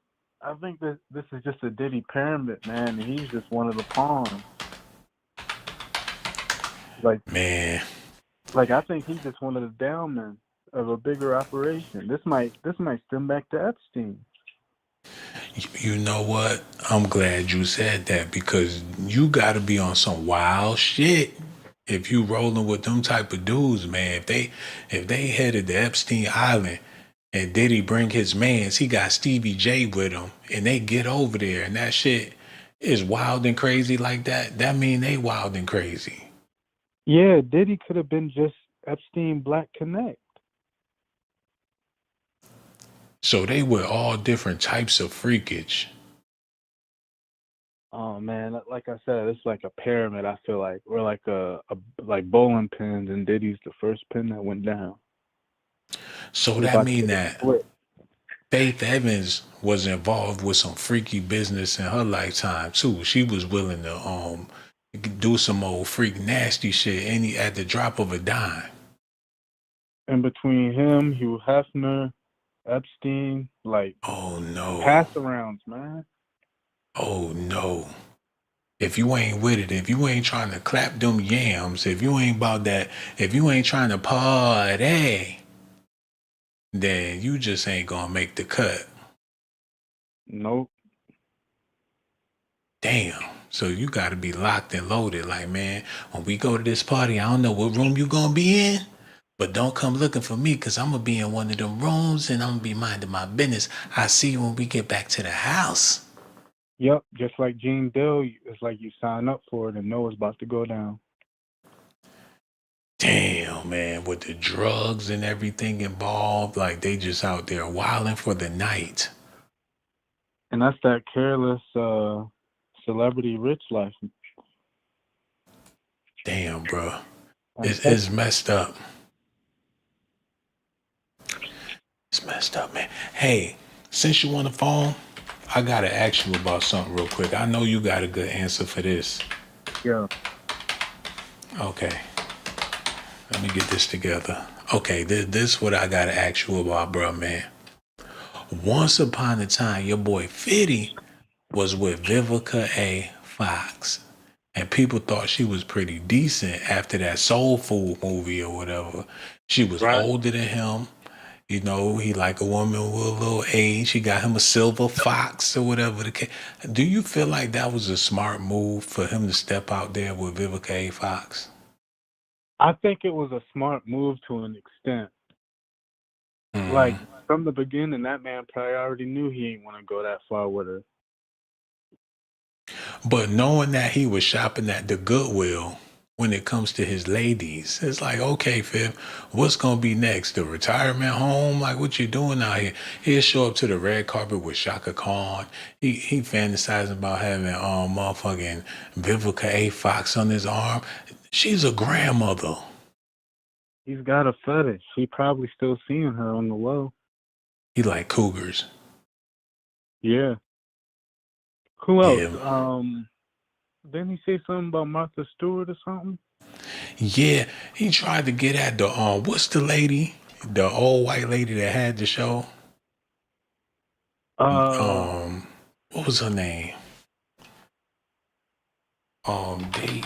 that this is just a Diddy pyramid, man, and he's just one of the pawns. Like, man, like I think he's just one of the down men of a bigger operation. This might stem back to Epstein. You know what? I'm glad you said that, because you got to be on some wild shit if you rolling with them type of dudes, man. If they headed to Epstein Island, and Diddy bring his mans. He got Stevie J with him, and they get over there, and that shit is wild and crazy like that. That mean they wild and crazy. Yeah, Diddy could have been just Epstein Black Connect. So they were all different types of freakage. Oh man, like I said, it's like a pyramid. I feel like we're like like bowling pins, and Diddy's the first pin that went down. So He's that about to mean get that split. Faith Evans was involved with some freaky business in her lifetime too. She was willing to do some old freak nasty shit at the drop of a dime. In between him, Hugh Hefner, Epstein, like Oh no. pass arounds, man. Oh no. If you ain't with it, if you ain't trying to clap them yams, if you ain't about that, if you ain't trying to party, then you just ain't gonna make the cut. Nope. Damn. So you gotta be locked and loaded. Like, man, when we go to this party, I don't know what room you gonna be in, but don't come looking for me, because I'm gonna be in one of them rooms and I'm gonna be minding my business. I see you when we get back to the house. Yep, just like Gene Dill, it's like you sign up for it and know it's about to go down. Damn, man, with the drugs and everything involved, like they just out there wilding for the night. And that's that careless celebrity rich life. Damn, bro. It's messed up. It's messed up, man. Hey, since you on the phone, I gotta ask you about something real quick. I know you got a good answer for this. Yeah. Okay. Let me get this together. Okay, this is what I gotta ask you about, bro, man. Once upon a time, your boy 50 was with Vivica A. Fox. And people thought she was pretty decent after that Soul Food movie or whatever. She was older than him. You know, he like a woman with a little age. He got him a silver fox or whatever the case. Do you feel like that was a smart move for him to step out there with Vivica A. Fox? I think it was a smart move to an extent. Like, from the beginning, that man probably already knew he ain't want to go that far with her. But knowing that he was shopping at the Goodwill when it comes to his ladies, it's like, okay, Fib, what's going to be next? The retirement home? Like, what you doing out here? He'll show up to the red carpet with Shaka Khan. He fantasizing about having motherfucking Vivica A. Fox on his arm. She's a grandmother. He's got a fetish. He probably still seeing her on the low. He like cougars. Yeah. Who else? Yeah. Didn't he say something about Martha Stewart or something? Yeah, he tried to get at the what's the lady, the old white lady that had the show? What was her name? Date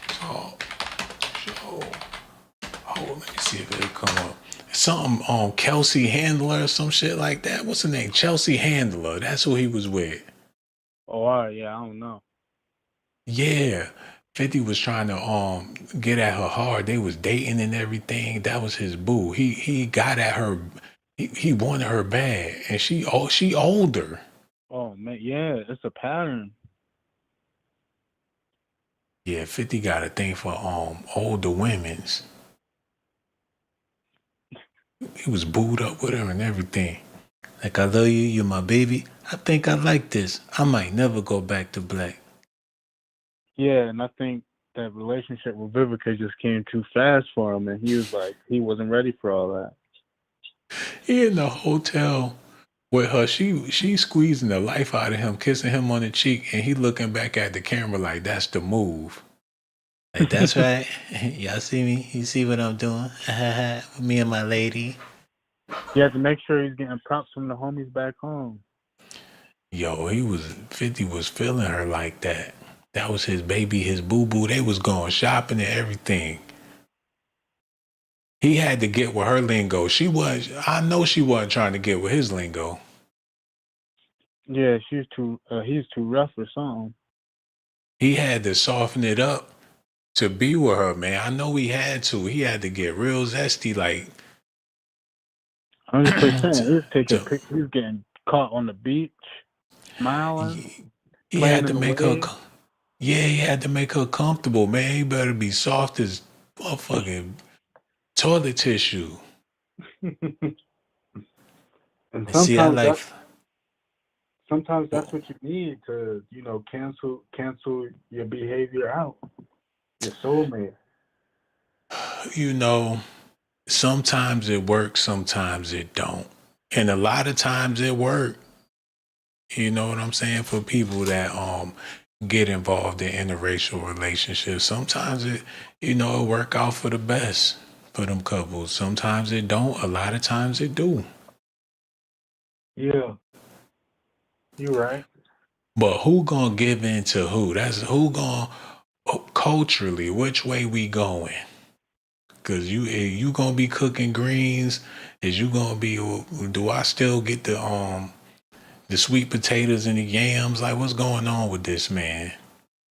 talk show. Oh, let me see if it'll come up. Something Kelsey Handler or some shit like that. What's her name? Chelsea Handler. That's who he was with. Oh, all right, yeah, I don't know. Yeah. 50 was trying to get at her hard. They was dating and everything. That was his boo. He got at her. He wanted her bad, and she older. Oh man, yeah, it's a pattern. Yeah, 50 got a thing for older women's. He was booed up with her and everything. Like, I love you, you're my baby. I think I like this. I might never go back to black. Yeah, and I think that relationship with Vivica just came too fast for him, and he was like, he wasn't ready for all that. He in the hotel with her. She squeezing the life out of him, kissing him on the cheek, and he looking back at the camera like that's the move. Like, that's right. Y'all see me? You see what I'm doing? Me and my lady. You have to make sure he's getting props from the homies back home. Yo, 50 was feeling her like that. That was his baby, his boo-boo. They was going shopping and everything. He had to get with her lingo. I know she wasn't trying to get with his lingo. Yeah, he's too rough or something. He had to soften it up to be with her, man. I know he had to. He had to get real zesty, like. 100%. to, He was taking to pictures. He was getting caught on the beach, smiling, he playing had in to the make her. waves. Yeah, he had to make her comfortable, man. He better be soft as motherfucking toilet tissue. And And see, I like. sometimes that's what you need to, cancel your behavior out. Your soulmate. You know, sometimes it works, sometimes it don't. And a lot of times it work. You know what I'm saying? For people that get involved in interracial relationships, sometimes it work out for the best for them couples. Sometimes it don't. A lot of times it do. Yeah, you're right. But who gonna give in to who? That's who gonna culturally, which way we going? Cause you gonna be cooking greens? Is you gonna be? Do I still get the sweet potatoes and the yams? Like, what's going on with this, man?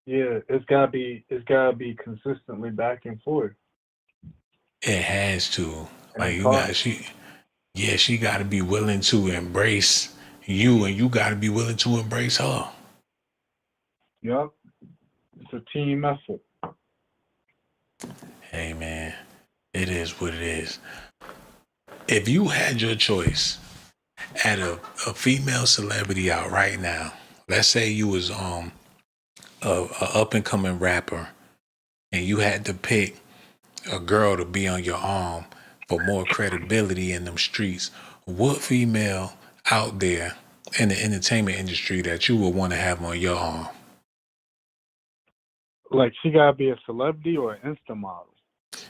Yeah, it's gotta be consistently back and forth. It has to. And Like, it's hard. she got to be willing to embrace you, and you got to be willing to embrace her. Yup. It's a team effort. Hey, man, it is what it is. If you had your choice at a female celebrity out right now, let's say you was a up and coming rapper, and you had to pick a girl to be on your arm for more credibility in them streets, what female out there in the entertainment industry that you would want to have on your arm? Like she gotta be a celebrity or an Insta model.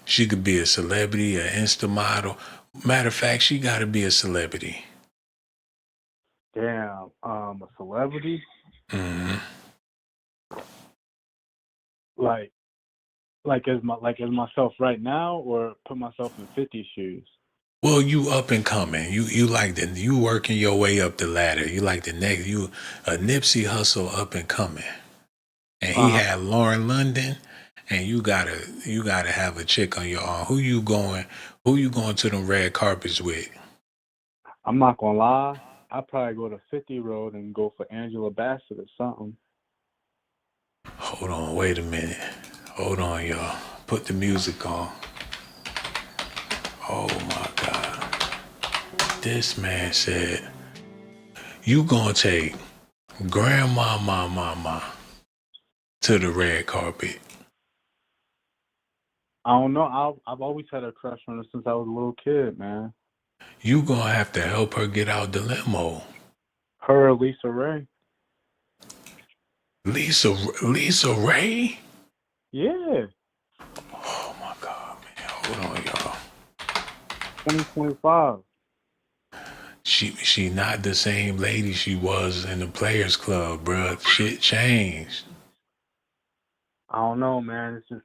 She could be a celebrity, an Insta model. Matter of fact, she got to be a celebrity. Damn, a celebrity. Hmm. Like as myself right now, or put myself in 50 shoes. Well, you up and coming. You working your way up the ladder. You like the next. You a Nipsey Hussle up and coming, and he had Lauren London, and you gotta have a chick on your arm. Who you going to them red carpets with? I'm not gonna lie. I'd probably go to 50 Road and go for Angela Bassett or something. Hold on, wait a minute. Hold on, y'all. Put the music on. Oh my God. This man said, you gonna take grandma to the red carpet. I don't know. I've always had a crush on her since I was a little kid, man. You gonna have to help her get out the limo. Her or Lisa Ray. Lisa Ray? Yeah. Oh my God, man. Hold on, y'all. 2025. She not the same lady she was in the Players Club, bruh. Shit changed. I don't know, man. It's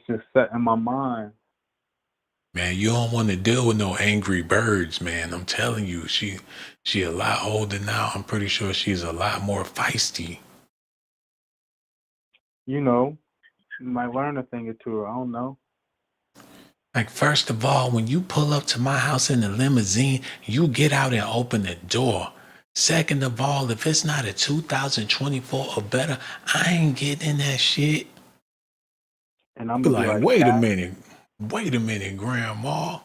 just set in my mind. Man, you don't want to deal with no angry birds, man. I'm telling you, she a lot older now. I'm pretty sure she's a lot more feisty. You know, you might learn a thing or two. I don't know. Like, first of all, when you pull up to my house in the limousine, you get out and open the door. Second of all, if it's not a 2024 or better, I ain't getting in that shit. And I'm Be gonna be like, wait a minute, grandma.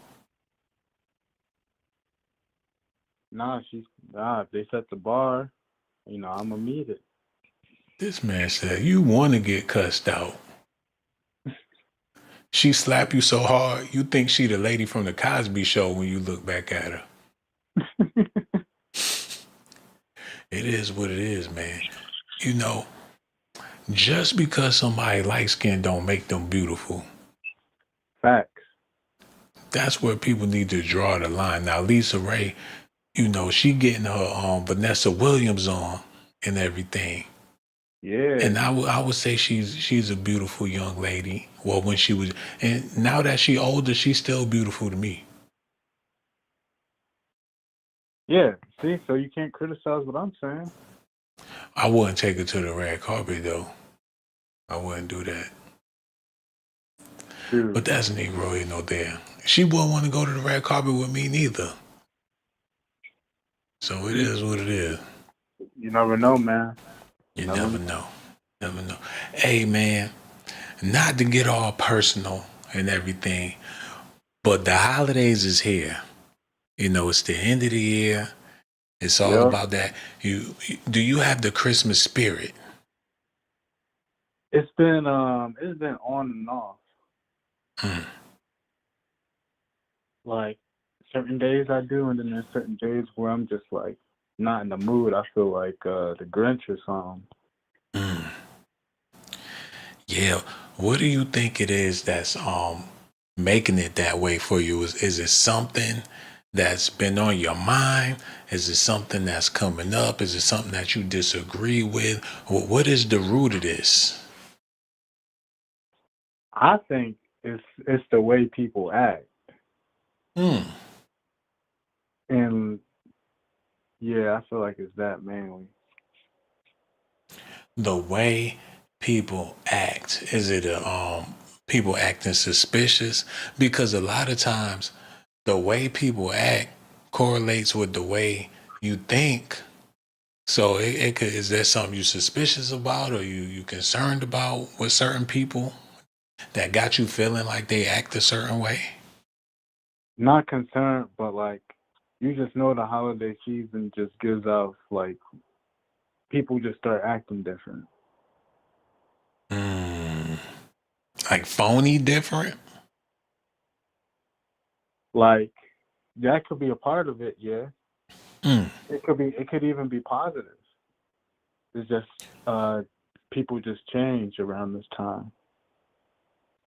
Nah, if they set the bar, I'm gonna meet it. This man said, you want to get cussed out. She slap you so hard, you think she the lady from the Cosby Show when you look back at her. It is what it is, man. Just because somebody light skinned don't make them beautiful. Facts. That's where people need to draw the line. Now, Lisa Ray, she getting her Vanessa Williams on and everything. Yeah. And I would say she's a beautiful young lady. Well, when she was, and now that she older, she's still beautiful to me. Yeah. See, so you can't criticize what I'm saying. I wouldn't take her to the red carpet though. I wouldn't do that. True. But that's Negro, there. She wouldn't want to go to the red carpet with me neither. So it is what it is. You never know, man. You never know. Never know. Hey, man, not to get all personal and everything, but the holidays is here. You know, it's the end of the year. It's all Yeah. about that. Do you have the Christmas spirit? It's been on and off. Like certain days I do, and then there's certain days where I'm just like not in the mood. I feel like the Grinch or something. Yeah. What do you think it is that's making it that way for you? Is it something that's been on your mind? Is it something that's coming up? Is it something that you disagree with? What is the root of this? I think it's the way people act. And yeah, I feel like it's that mainly. The way people act. Is it people acting suspicious? Because a lot of times the way people act correlates with the way you think. So it could, is there something you suspicious about or you concerned about with certain people that got you feeling like they act a certain way? Not concerned, but like you just know the holiday season just gives off like people just start acting different. Like phony different? Like that could be a part of it, yeah. It could even be positive. It's just people just change around this time.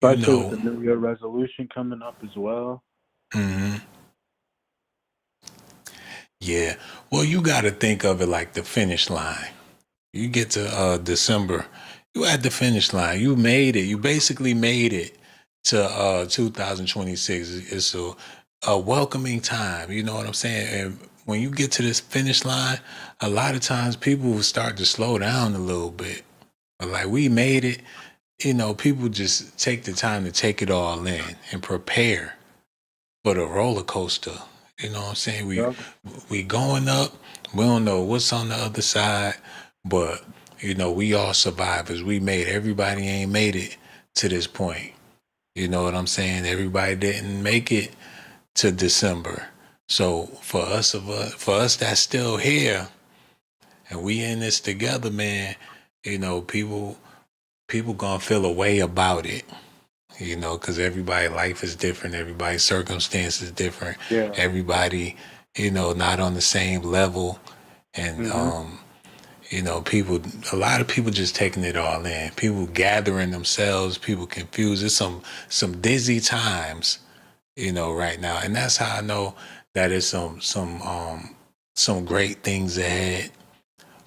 Especially with the New Year resolution coming up as well. Yeah. Well, you got to think of it like the finish line. You get to December, you at the finish line. You made it. You basically made it to 2026. It's a welcoming time. You know what I'm saying? And when you get to this finish line, a lot of times people will start to slow down a little bit. But like we made it, you know, people just take the time to take it all in and prepare for the roller coaster. You know what I'm saying? We going up. We don't know what's on the other side, but you know, we all survivors. We made it. Everybody ain't made it to this point. You know what I'm saying? Everybody didn't make it to December. So for us that's still here and we in this together, man, you know, people gonna feel a way about it. You know, because everybody's life is different. Everybody's circumstance is different. Yeah. Everybody, you know, not on the same level. And, you know, a lot of people just taking it all in. People gathering themselves, people confused. It's some dizzy times, you know, right now. And that's how I know that it's some great things ahead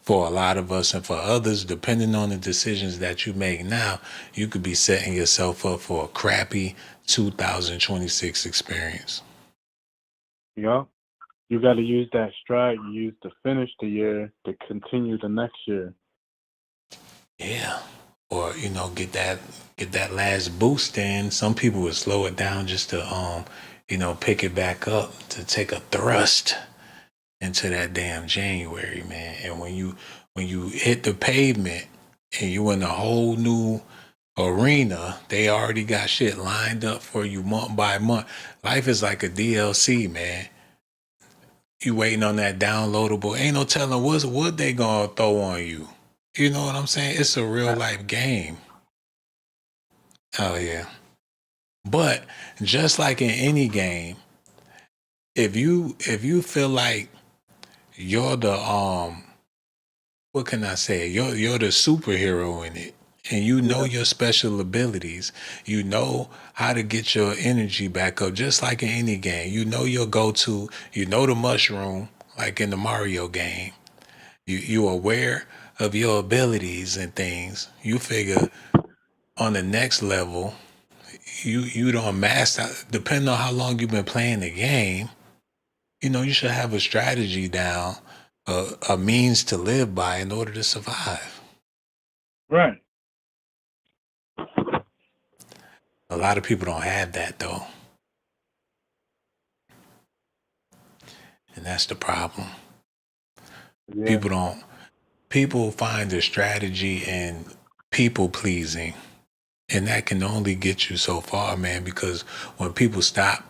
for a lot of us, and for others, depending on the decisions that you make now, you could be setting yourself up for a crappy 2026 experience. Yeah. You got to use that stride you used to finish the year to continue the next year. Yeah. Or, you know, get that last boost in. Some people would slow it down just to you know, pick it back up, to take a thrust into that damn January, man. And when you hit the pavement and you in a whole new arena, they already got shit lined up for you month by month. Life is like a DLC, man. You waiting on that downloadable. Ain't no telling what they gonna throw on you. You know what I'm saying? It's a real life game. Oh yeah. But just like in any game, if you feel like you're the what can I say? You're the superhero in it. And you know your special abilities. You know how to get your energy back up, just like in any game. You know your go-to. You know the mushroom, like in the Mario game. You aware of your abilities and things. You figure on the next level, you don't master. Depending on how long you've been playing the game, you know you should have a strategy down, a means to live by in order to survive. Right. A lot of people don't have that though. And that's the problem. Yeah. People find a strategy in people pleasing, and that can only get you so far, man, because when people stop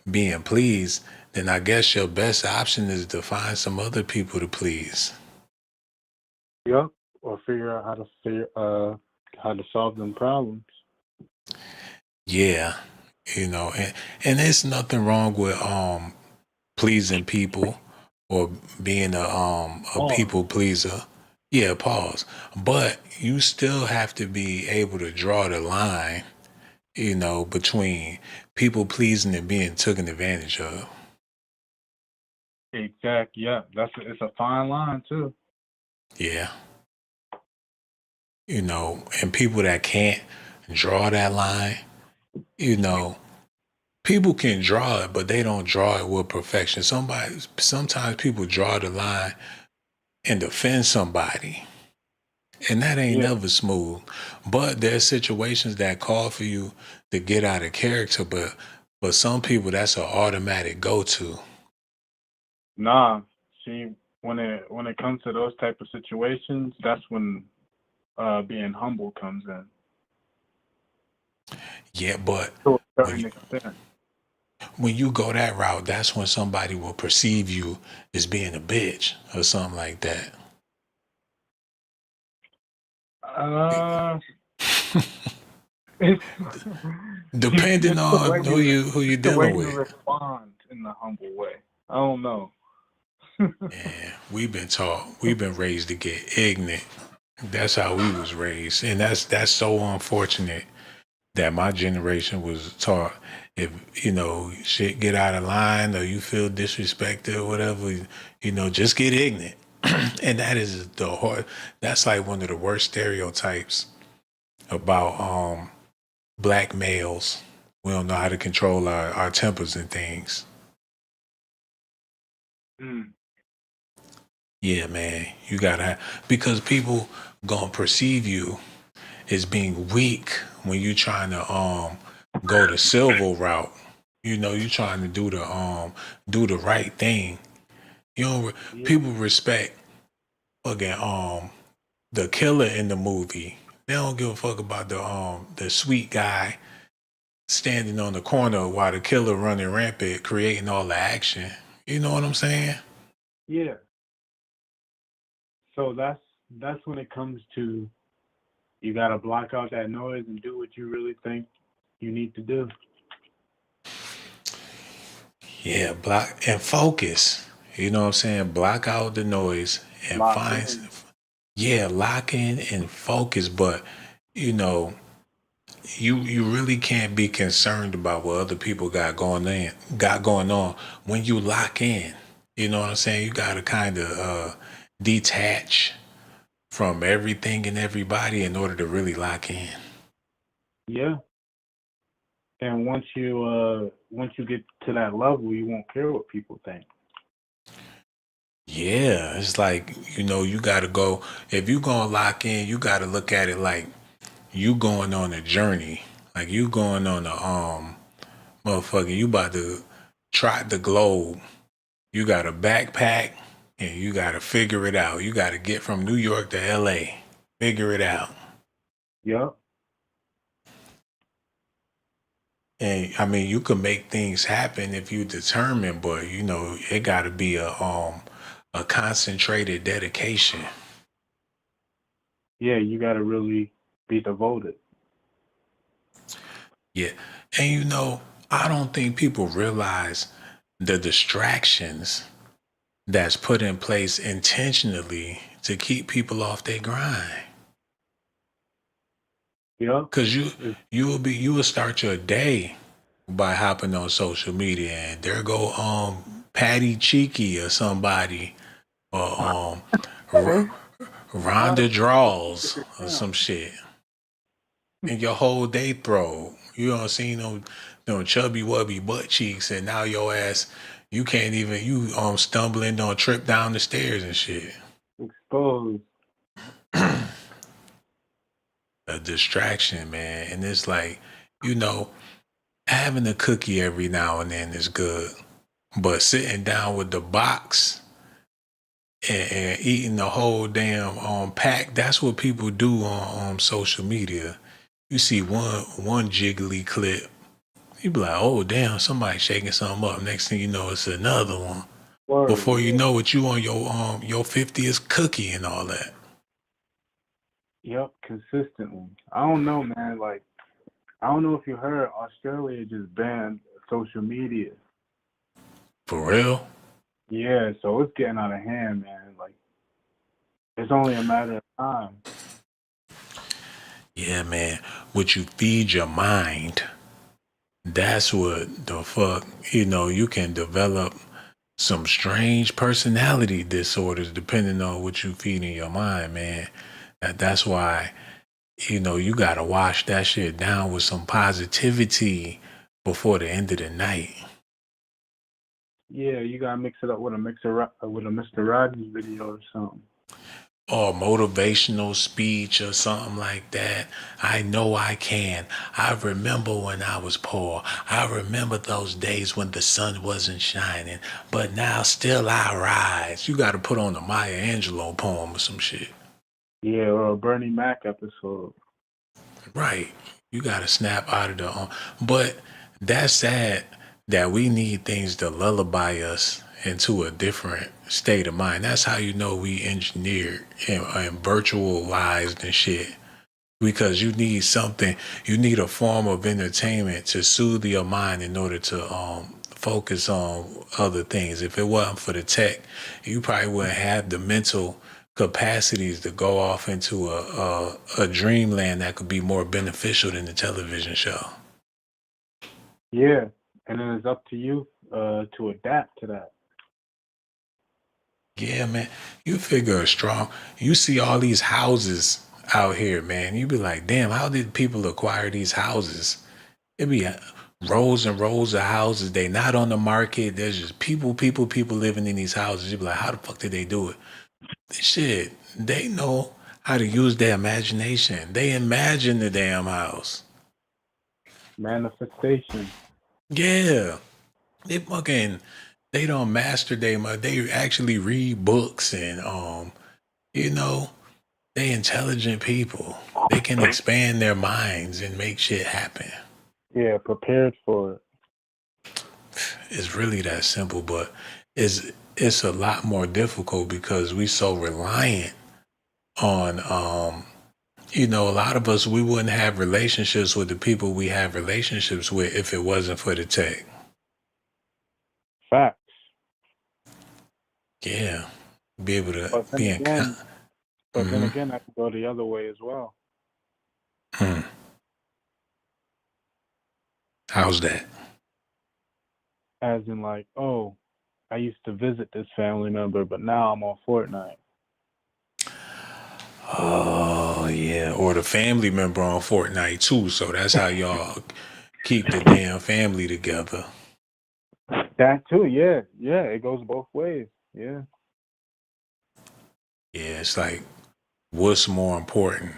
being pleased, then I guess your best option is to find some other people to please. Yep. Or figure out how to solve them problems. Yeah, and there's nothing wrong with pleasing people or being a Oh, people pleaser. Yeah, pause. But you still have to be able to draw the line, between people pleasing and being taken advantage of. exactly. Yeah, it's a fine line too. Yeah. And people that can't draw that line, you know, people can draw it, but they don't draw it with perfection. Sometimes people draw the line and defend somebody, and that ain't Yeah. never smooth. But there's situations that call for you to get out of character, but some people that's an automatic go-to. Nah. See, when it comes to those type of situations, that's when being humble comes in Yeah, but to a when certain you, extent. when you go that route, that's when somebody will perceive you as being a bitch or something like that. Uh, it's Depending it's the way on who you the way dealing you with. respond in the humble way. I don't know. We've been raised to get ignorant. That's how we was raised. And that's so unfortunate that my generation was taught, if shit get out of line or you feel disrespected or whatever, just get ignorant. And that is that's like one of the worst stereotypes about black males. We don't know how to control our tempers and things. Mm. Yeah, man, you gotta because people gonna perceive you as being weak when you trying to go the civil route. You trying to do the right thing. You know, Yeah. people respect fucking the killer in the movie. They don't give a fuck about the sweet guy standing on the corner while the killer running rampant, creating all the action. You know what I'm saying? Yeah. So that's when it comes to you gotta block out that noise and do what you really think you need to do. Yeah, block and focus. You know what I'm saying? Block out the noise and Lock in. lock in and focus. But you know, you really can't be concerned about what other people got going on when you lock in. You know what I'm saying? You gotta kind of detach from everything and everybody in order to really lock in. Yeah. And once you get to that level, you won't care what people think. Yeah, it's like, you gotta go. If you gonna lock in, you gotta look at it like you going on a journey. Like you going on a motherfucker, you about to trot the globe. You got a backpack and you gotta figure it out. You gotta get from New York to LA. Figure it out. Yep. And I mean you can make things happen if you determine, but it gotta be a concentrated dedication. Yeah, you gotta really be devoted. Yeah. And I don't think people realize the distractions that's put in place intentionally to keep people off their grind. Yeah. Cause you will start your day by hopping on social media and there go Patty Cheeky or somebody or Rhonda Draws or some shit. And your whole day throw. You don't see no chubby wubby butt cheeks and now your ass you can't even stumbling don't trip down the stairs and shit. Exposed. A distraction, man. And it's like, having a cookie every now and then is good. But sitting down with the box and eating the whole damn pack. That's what people do on social media. You see one jiggly clip, you be like, oh damn, somebody shaking something up. Next thing you know, it's another one. Word. Before you know it, you on your 50th cookie and all that. Yep, consistently. I don't know, man. Like, I don't know if you heard, Australia just banned social media. For real? Yeah, so it's getting out of hand, man. Like, it's only a matter of time. Yeah, man. What you feed your mind, that's what the fuck, you can develop some strange personality disorders depending on what you feed in your mind, man. That's why, you gotta wash that shit down with some positivity before the end of the night. Yeah, you gotta mix it up with a Mr. Rogers video or something. Or motivational speech or something like that. I know I can. I remember when I was poor. I remember those days when the sun wasn't shining, but now still I rise. You got to put on a Maya Angelou poem or some shit. Yeah, or a Bernie Mac episode. Right. You got to snap out of the... But that's sad that we need things to lullaby us into a different state of mind. That's how you know we engineered and virtualized and shit. Because you need something, you need a form of entertainment to soothe your mind in order to focus on other things. If it wasn't for the tech, you probably wouldn't have the mental capacities to go off into a dreamland that could be more beneficial than the television show. Yeah, and then it's up to you to adapt to that. Yeah, man. You figure strong. You see all these houses out here, man. You be like, damn, how did people acquire these houses? It be rows and rows of houses. They not on the market. There's just people living in these houses. You be like, how the fuck did they do it? Shit, they know how to use their imagination. They imagine the damn house. Manifestation. Yeah. They don't master they actually read books and they intelligent people. They can expand their minds and make shit happen. Yeah, prepared for it. It's really that simple, but it's a lot more difficult because we so reliant on a lot of us, we wouldn't have relationships with the people we have relationships with if it wasn't for the tech. Facts. Yeah. Be able to be in But then again, I can go the other way as well. How's that? As in like, oh, I used to visit this family member, but now I'm on Fortnite. Oh, yeah. Or the family member on Fortnite, too. So that's how y'all keep the damn family together. That, too, yeah. Yeah, it goes both ways. Yeah. Yeah, it's like, what's more important?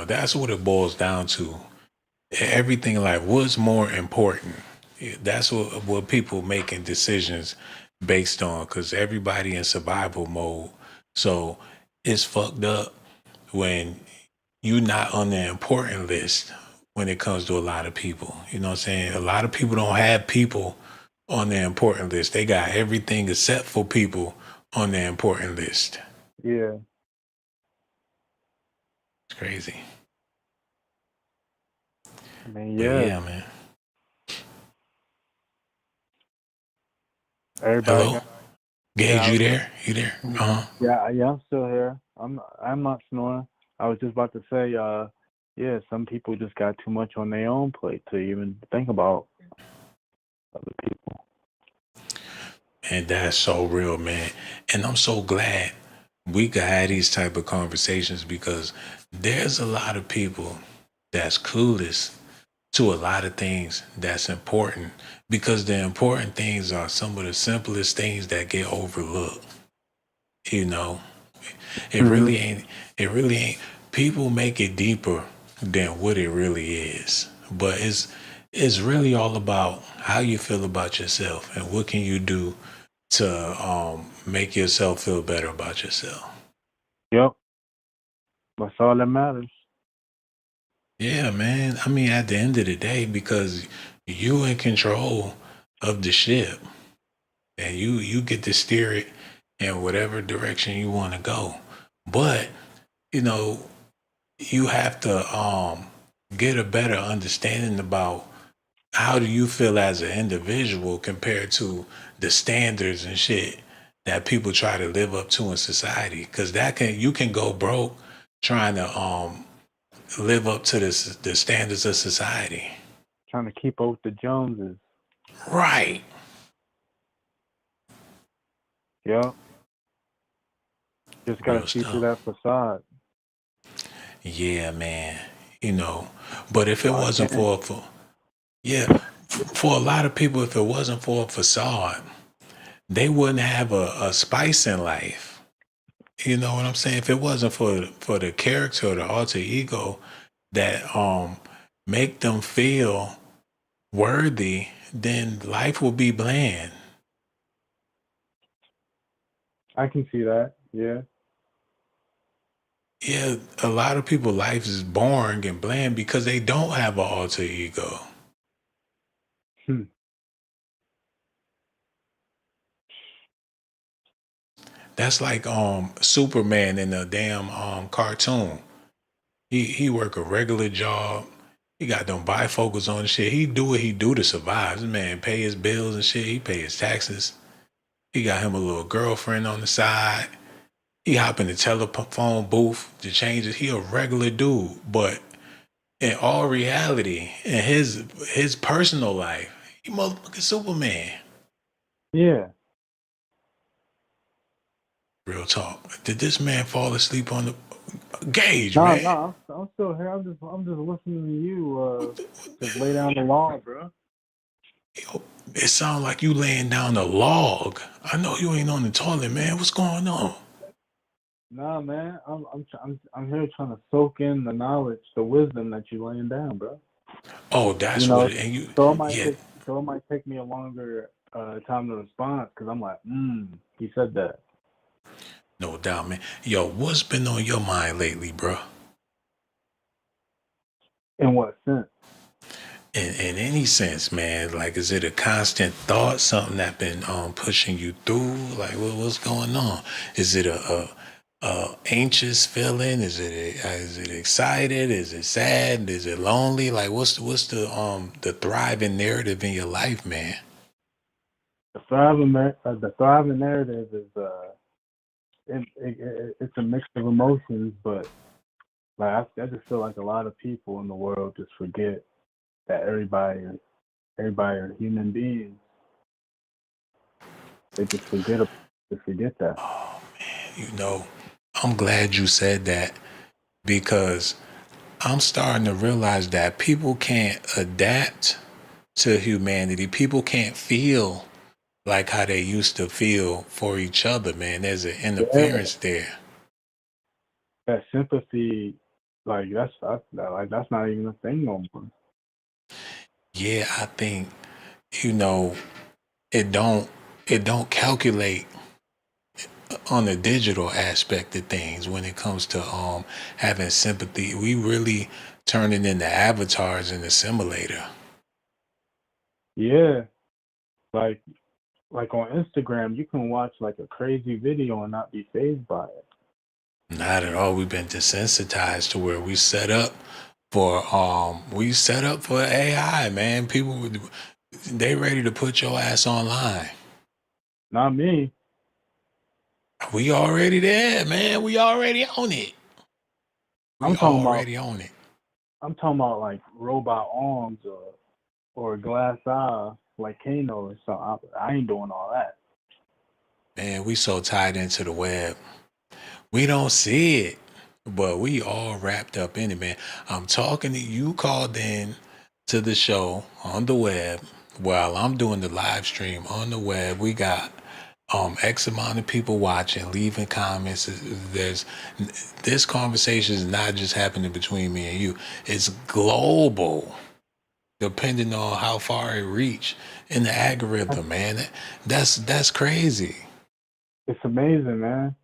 That's what it boils down to. Everything like, what's more important? That's what people making decisions based on, because everybody in survival mode. So it's fucked up when you're not on the important list when it comes to a lot of people. You know what I'm saying? A lot of people don't have people on their important list. They got everything except for people on their important list. Yeah. It's crazy. I mean, yeah, man. Everybody. Hello? Gage, you there? You there? Uh-huh. Yeah, I'm still here. I'm not snoring. I was just about to say, yeah, some people just got too much on their own plate to even think about other people. And that's so real, man. And I'm so glad we can have these type of conversations, because there's a lot of people that's clueless to a lot of things that's important, because the important things are some of the simplest things that get overlooked. It really ain't. People make it deeper than what it really is. But it's really all about how you feel about yourself and what can you do to make yourself feel better about yourself. Yep. That's all that matters. Yeah, man. I mean, at the end of the day, because you in control of the ship, and you get to steer it in whatever direction you want to go. But you know, you have to get a better understanding about how do you feel as an individual compared to the standards and shit that people try to live up to in society. Because you can go broke trying to live up to the standards of society. Trying to keep up with the Joneses. Right. Yep. Just gotta see through that facade. Yeah, man. You know, but if it wasn't for a lot of people, if it wasn't for a facade, they wouldn't have a spice in life. You know what I'm saying? If it wasn't for the character or the alter ego that make them feel worthy, then life will be bland. I can see that. Yeah. Yeah, a lot of people' life is boring and bland because they don't have an alter ego. That's like Superman in a damn cartoon. He work a regular job. He got them bifocals on and shit. He do what he do to survive. This man pay his bills and shit. He pay his taxes. He got him a little girlfriend on the side. He hop in the telephone booth to change it. He a regular dude, but in all reality, in his personal life, he motherfucking Superman. Yeah. Real talk. Did this man fall asleep on the Gage, No, man? no, I'm still here. I'm just listening to you. Just lay down the law, bro. It sounds like you laying down the log. I know you ain't on the toilet, man. What's going on? Nah, man. I'm here trying to soak in the knowledge, the wisdom that you laying down, bro. Oh, that's You know, what. And you, so it might yeah, take me a longer time to respond because I'm like, he said that. no doubt, man. Yo, what's been on your mind lately, bro? In what sense? In any sense, man. Like, is it a constant thought, something that been pushing you through? Like, what's going on? Is it a anxious feeling? Is it excited? Is it sad? Is it lonely? Like, what's the thriving narrative in your life, man? The thriving narrative is it's a mix of emotions, but like I just feel like a lot of people in the world just forget that everybody are human beings. They just forget that. Oh man, you know, I'm glad you said that because I'm starting to realize that people can't adapt to humanity. People can't feel like how they used to feel for each other, man. There's an interference there. That sympathy, like that's not even a thing no more. Yeah, I think, you know, it don't calculate on the digital aspect of things when it comes to having sympathy. We really turning into avatars in the simulator. Yeah, like on Instagram, you can watch like a crazy video and not be fazed by it. Not at all. We've been desensitized to where we set up for AI, man. People they ready to put your ass online. Not me. We already there, man. We already on it. I'm talking about like robot arms or a glass eye like Kano or something. I ain't doing all that. Man, we so tied into the web. We don't see it, but we all wrapped up in it, man. I'm talking to you, called in to the show on the web while I'm doing the live stream on the web. We got X amount of people watching, leaving comments. This conversation is not just happening between me and you. It's global. depending on how far it reach in the algorithm, man. That's crazy. It's amazing, man.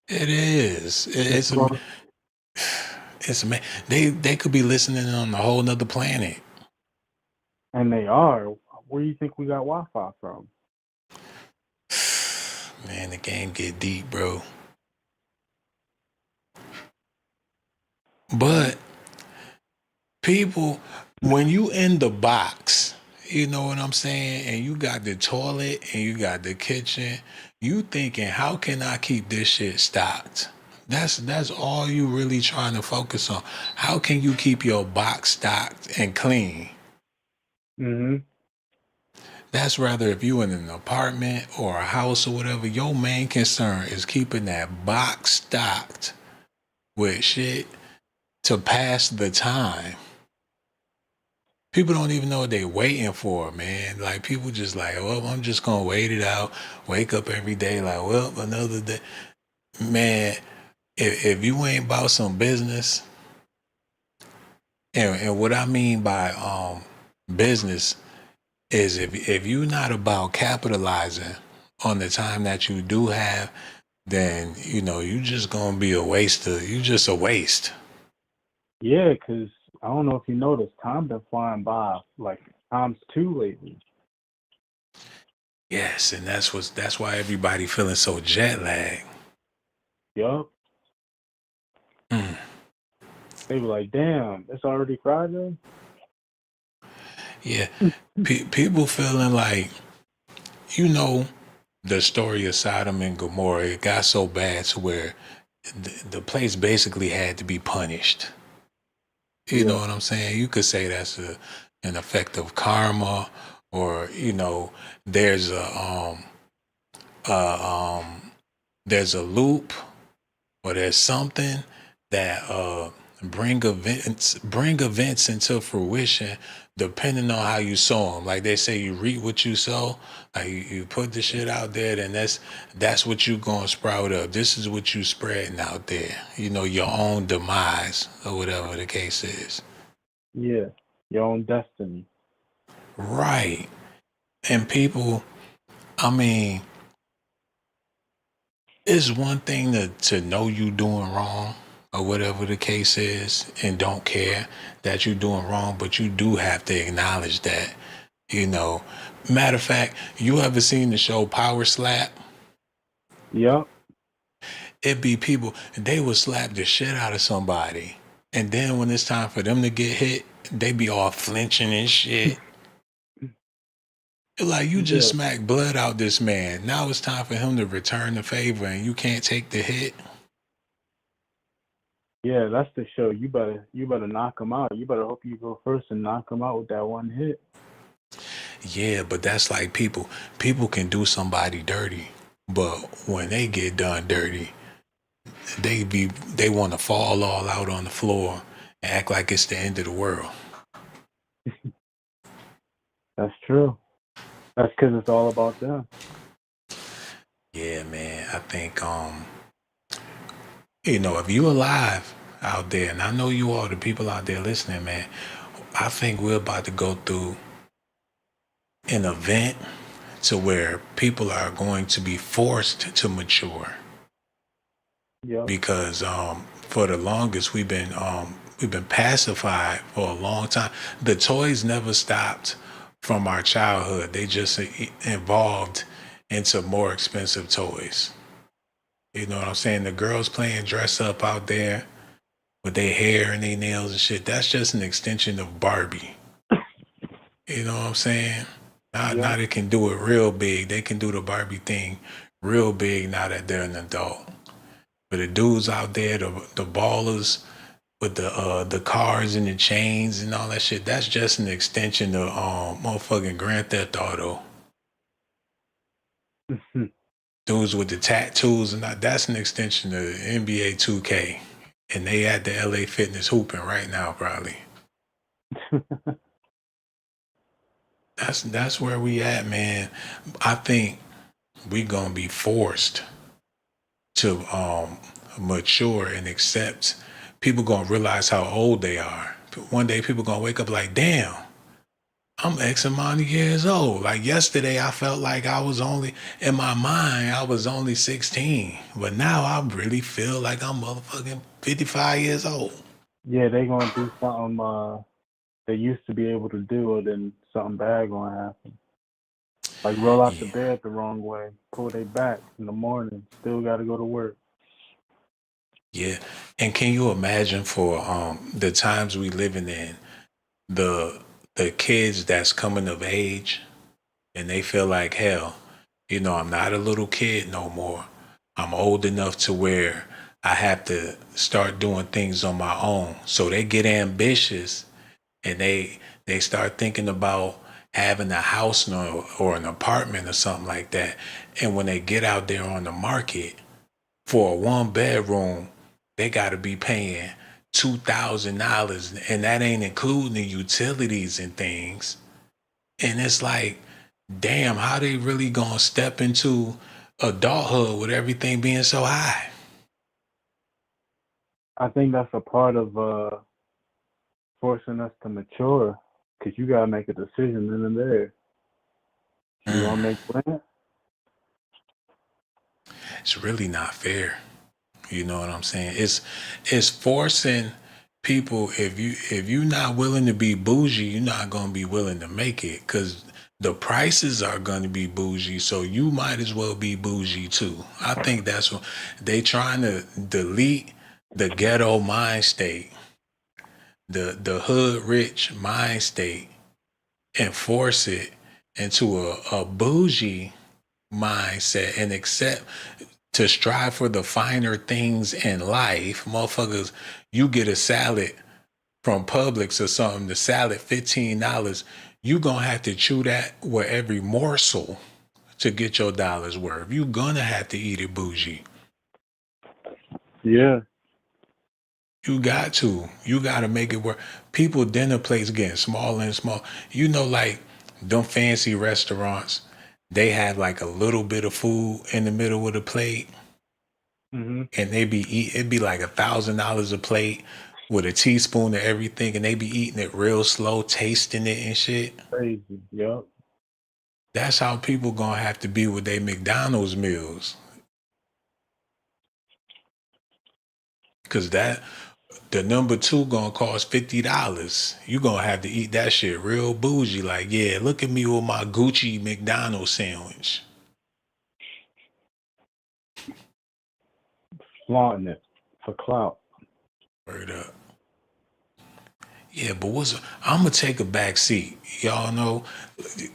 It is. It's well, It's they could be listening on a whole nother planet. and they are. Where do you think we got Wi-Fi from? Man, the game get deep, bro. But people, when you in the box, you know what I'm saying, and you got the toilet and you got the kitchen, you thinking, how can I keep this shit stocked? That's all you really trying to focus on. How can you keep your box stocked and clean? Mm-hmm. That's rather if you in an apartment or a house or whatever, your main concern is keeping that box stocked with shit to pass the time. People don't even know what they waiting for, man. Like people just like, well, I'm just gonna wait it out. Wake up every day like, well, another day. Man, if you ain't about some business, and what I mean by business is if you're not about capitalizing on the time that you do have, then you just gonna be a waster. You just a waste. Yeah, because I don't know if you noticed, time been flying by like times two lately. Yes, and that's why everybody feeling so jet lagged. Yup. Mm. They were like, damn, it's already Friday? Yeah, people feeling like, the story of Sodom and Gomorrah. It got so bad to where the place basically had to be punished. You know what I'm saying? You could say that's an effect of karma, or there's a there's a loop, or there's something that bring events into fruition depending on how you sow them. Like they say, you reap what you sow. Like you put the shit out there, then that's what you gonna sprout up. This is what you spreading out there. Your own demise or whatever the case is. Yeah, your own destiny. Right. And people, I mean, it's one thing to know you doing wrong or whatever the case is and don't care that you're doing wrong, but you do have to acknowledge that, Matter of fact, you ever seen the show Power Slap? Yep. It be people, they will slap the shit out of somebody. And then when it's time for them to get hit, they be all flinching and shit. Like you just smacked blood out this man. Now it's time for him to return the favor and you can't take the hit. Yeah, that's the show. You better knock him out. You better hope you go first and knock him out with that one hit. Yeah, but that's like people can do somebody dirty, but when they get done dirty, they want to fall all out on the floor and act like it's the end of the world. That's true. That's because it's all about them. Yeah, man. I think if you alive out there, and I know you all, the people out there listening, man, I think we're about to go through an event to where people are going to be forced to mature. Yep. Because for the longest we've been pacified for a long time. The toys never stopped from our childhood. They just evolved into more expensive toys. You know what I'm saying? The girls playing dress up out there with their hair and their nails and shit, that's just an extension of Barbie. You know what I'm saying? Now they can do it real big. They can do the Barbie thing real big now that they're an adult. But the dudes out there, the ballers with the cars and the chains and all that shit, that's just an extension of motherfucking Grand Theft Auto. Dudes with the tattoos and that's an extension of NBA 2K. And they at the LA Fitness hooping right now, probably. That's where we at, man. I think we gonna be forced to mature and accept. People gonna realize how old they are. one day people gonna wake up like, damn, I'm X amount of years old. Like yesterday, I felt like I was only, in my mind, I was only 16. But now I really feel like I'm motherfucking 55 years old. Yeah, they gonna do something they used to be able to do, and then something bad gonna happen. Like roll out the bed the wrong way, pull their back in the morning, still gotta go to work. Yeah. And can you imagine for the times we living in, the kids that's coming of age and they feel like, hell, you know, I'm not a little kid no more. I'm old enough to where I have to start doing things on my own. So they get ambitious and they start thinking about having a house or an apartment or something like that. And when they get out there on the market for a 1 bedroom, they got to be paying $2,000, and that ain't including the utilities and things. And it's like, damn, how they really gonna step into adulthood with everything being so high? I think that's a part of forcing us to mature, because you gotta make a decision then and there. You gonna make rent? It's really not fair. You know what I'm saying? It's forcing people. If you're not willing to be bougie, you're not gonna be willing to make it, because the prices are gonna be bougie. So you might as well be bougie too. I think that's what they trying to delete the ghetto mind state, the hood rich mind state, and force it into a bougie mindset and accept to strive for the finer things in life. Motherfuckers, you get a salad from Publix or something, the salad $15, you gonna have to chew that with every morsel to get your dollar's worth. You gonna have to eat it bougie. Yeah. You got to. You got to make it work. People dinner plates getting smaller and smaller. You know, like them fancy restaurants, they have like a little bit of food in the middle of the plate. Mm-hmm. And they be it'd be like $1,000 a plate with a teaspoon of everything, and they be eating it real slow, tasting it and shit. Crazy, yup. That's how people gonna have to be with their McDonald's meals. Cause the number 2 gonna cost $50. You gonna have to eat that shit real bougie. Like, yeah, look at me with my Gucci McDonald's sandwich. Flaunting it for clout. Word up. Yeah, but I'm gonna take a back seat. Y'all know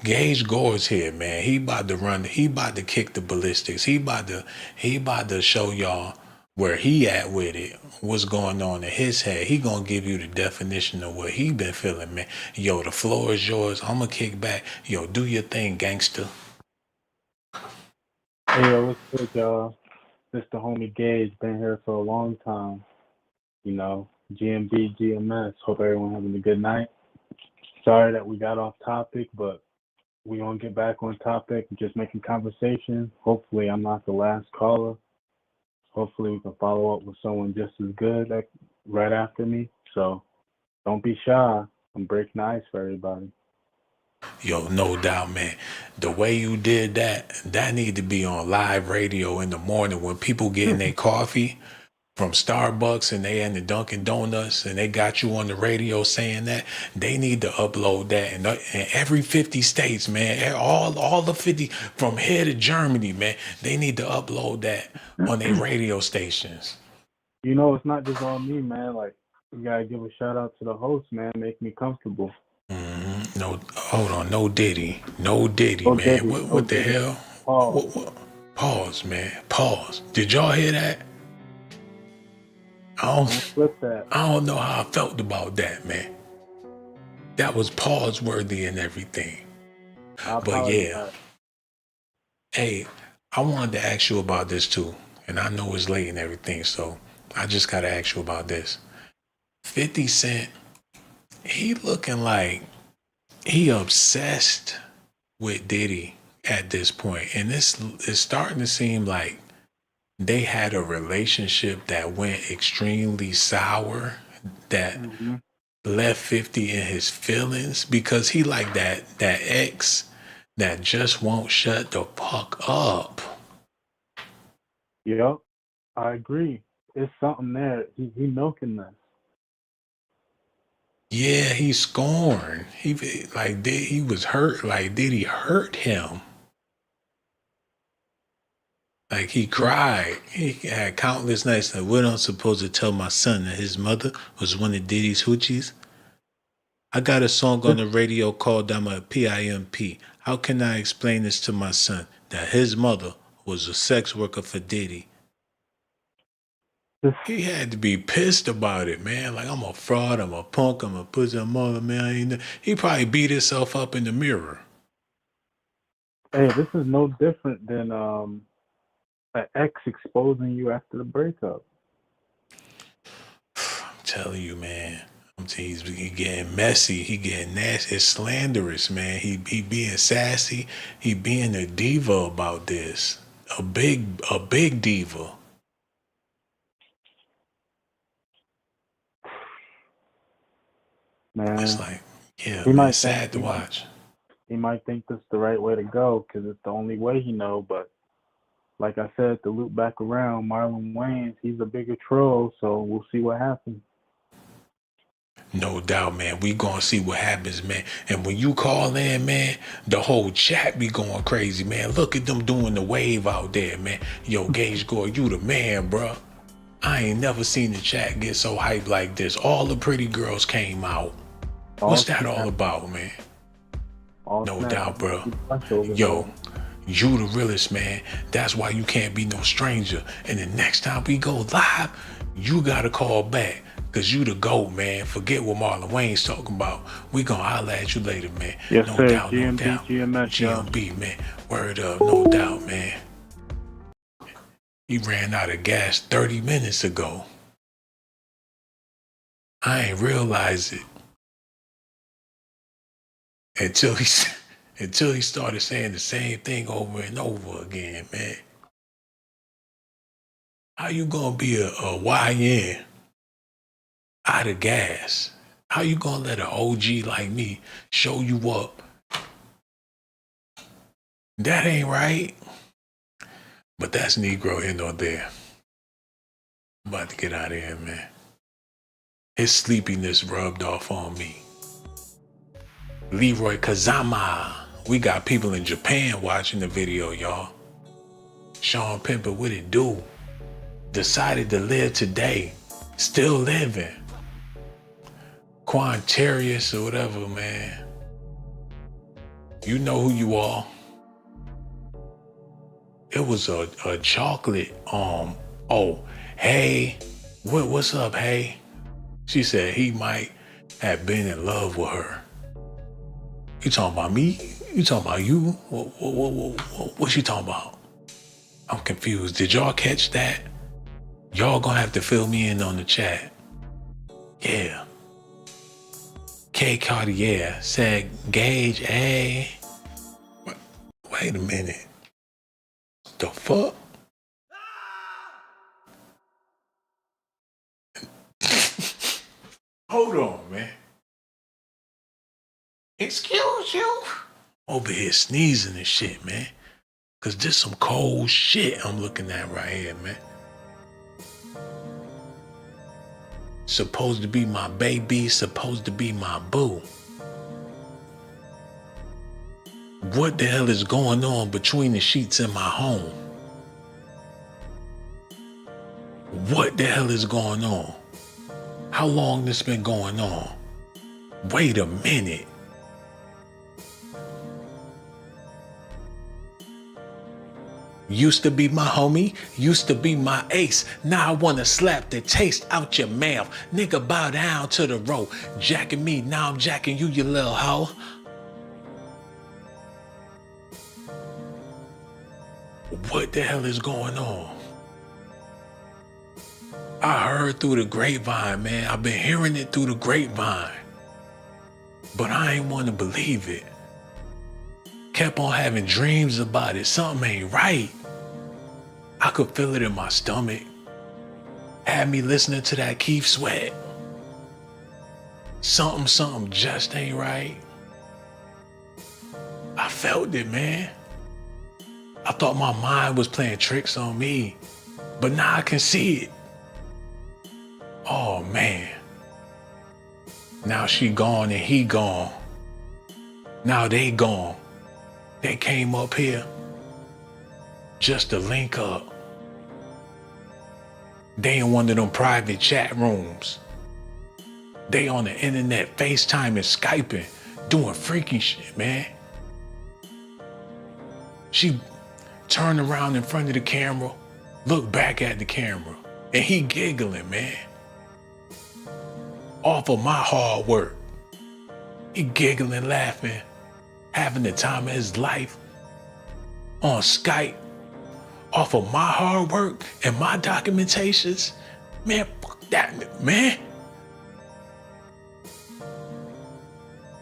Gage Gore's here, man. He about to kick the ballistics. He about to show y'all where he at with it, what's going on in his head. He gonna give you the definition of what he been feeling, man. Yo, the floor is yours. I'm gonna kick back. Yo, do your thing, gangster. Hey, yo, what's good, y'all? This the homie Gage, been here for a long time. You know, GMB, GMS. Hope everyone having a good night. Sorry that we got off topic, but we gonna get back on topic. Just making conversation. Hopefully, I'm not the last caller. Hopefully, we can follow up with someone just as good right after me. So, don't be shy. I'm breaking the ice for everybody. Yo, no doubt, man. The way you did that need to be on live radio in the morning when people getting their coffee from Starbucks and they in the Dunkin' Donuts and they got you on the radio saying that. They need to upload that in every 50 states, man. All the 50 from here to Germany, man. They need to upload that on their radio stations. You know, it's not just on me, man. Like, we gotta give a shout out to the host, man. Make me comfortable. No, hold on. No Diddy, man. Diddy, What the Diddy. hell? Pause. Pause, man. Pause. Did y'all hear that? I don't know how I felt about that, man. That was pause worthy and everything. But yeah. Hey, I wanted to ask you about this too. And I know it's late and everything, so I just gotta ask you about this. 50 Cent, he looking like he obsessed with Diddy at this point. And this is starting to seem like they had a relationship that went extremely sour, that left 50 in his feelings because he like that ex that just won't shut the fuck up. Yep, I agree. It's something there. He milking this. Yeah, he scorned. He was hurt. Like, did he hurt him? Like, he cried. He had countless nights. Like, what I'm supposed to tell my son that his mother was one of Diddy's hoochies? I got a song on the radio called I'm a PIMP. How can I explain this to my son that his mother was a sex worker for Diddy? He had to be pissed about it, man. Like, I'm a fraud, I'm a punk, I'm a pussy, mother, man. He probably beat himself up in the mirror. Hey, this is no different than an ex exposing you after the breakup. I'm telling you, man. He getting messy. He getting nasty. It's slanderous, man. He being sassy. He being a diva about this. A big diva. Man, it's like, yeah, he man, might it's sad to watch. He might think this is the right way to go because it's the only way he know. But like I said, to loop back around, Marlon Wayans, he's a bigger troll, so we'll see what happens. No doubt, man. We gonna see what happens, man. And when you call in, man, the whole chat be going crazy, man. Look at them doing the wave out there, man. Yo, Gage Gore, you the man, bro. I ain't never seen the chat get so hyped like this. All the pretty girls came out. What's that all about, man? No doubt, bro. Yo, you the realest, man. That's why you can't be no stranger. And the next time we go live, you gotta call back. Cause you the GOAT, man. Forget what Marlon Wayans talking about. We gonna holler at you later, man. Yes, no sir. doubt, GMB, no doubt. GMS, GMB, man. Word up, no doubt, man. He ran out of gas 30 minutes ago. I ain't realize it until he started saying the same thing over and over again, man. How you gonna be a YN out of gas? How you gonna let an OG like me show you up? That ain't right. But that's Negro in or there. I'm about to get out of here, man. His sleepiness rubbed off on me. Leroy Kazama. We got people in Japan watching the video, y'all. Sean Pimper, what it do? Decided to live today. Still living. Quantarius or whatever, man. You know who you are. It was a chocolate, hey, what's up, hey? She said he might have been in love with her. You talking about me? You talking about you? What she talking about? I'm confused. Did y'all catch that? Y'all gonna have to fill me in on the chat. Yeah. K Cartier said, Gage, hey. Wait a minute. The fuck? Hold on, man. Excuse you? Over here sneezing and shit, man. Cause this some cold shit I'm looking at right here, man. Supposed to be my baby, supposed to be my boo. What the hell is going on between the sheets in my home? What the hell is going on? How long this been going on? Wait a minute. Used to be my homie, used to be my ace. Now I wanna slap the taste out your mouth. Nigga, bow down to the road. Jacking me, now I'm jacking you, you little hoe. What the hell is going on? I heard through the grapevine, man. I've been hearing it through the grapevine. But I ain't want to believe it. Kept on having dreams about it. Something ain't right. I could feel it in my stomach. Had me listening to that Keith Sweat. Something just ain't right. I felt it, man. I thought my mind was playing tricks on me, but now I can see it. Oh man. Now she gone and he gone. Now they gone. They came up here just to link up. They in one of them private chat rooms. They on the internet FaceTime and Skyping, doing freaky shit, man. She turned around in front of the camera, looked back at the camera, and he giggling, man. Off of my hard work. He giggling, laughing, having the time of his life on Skype, off of my hard work and my documentations. Man, fuck that, man.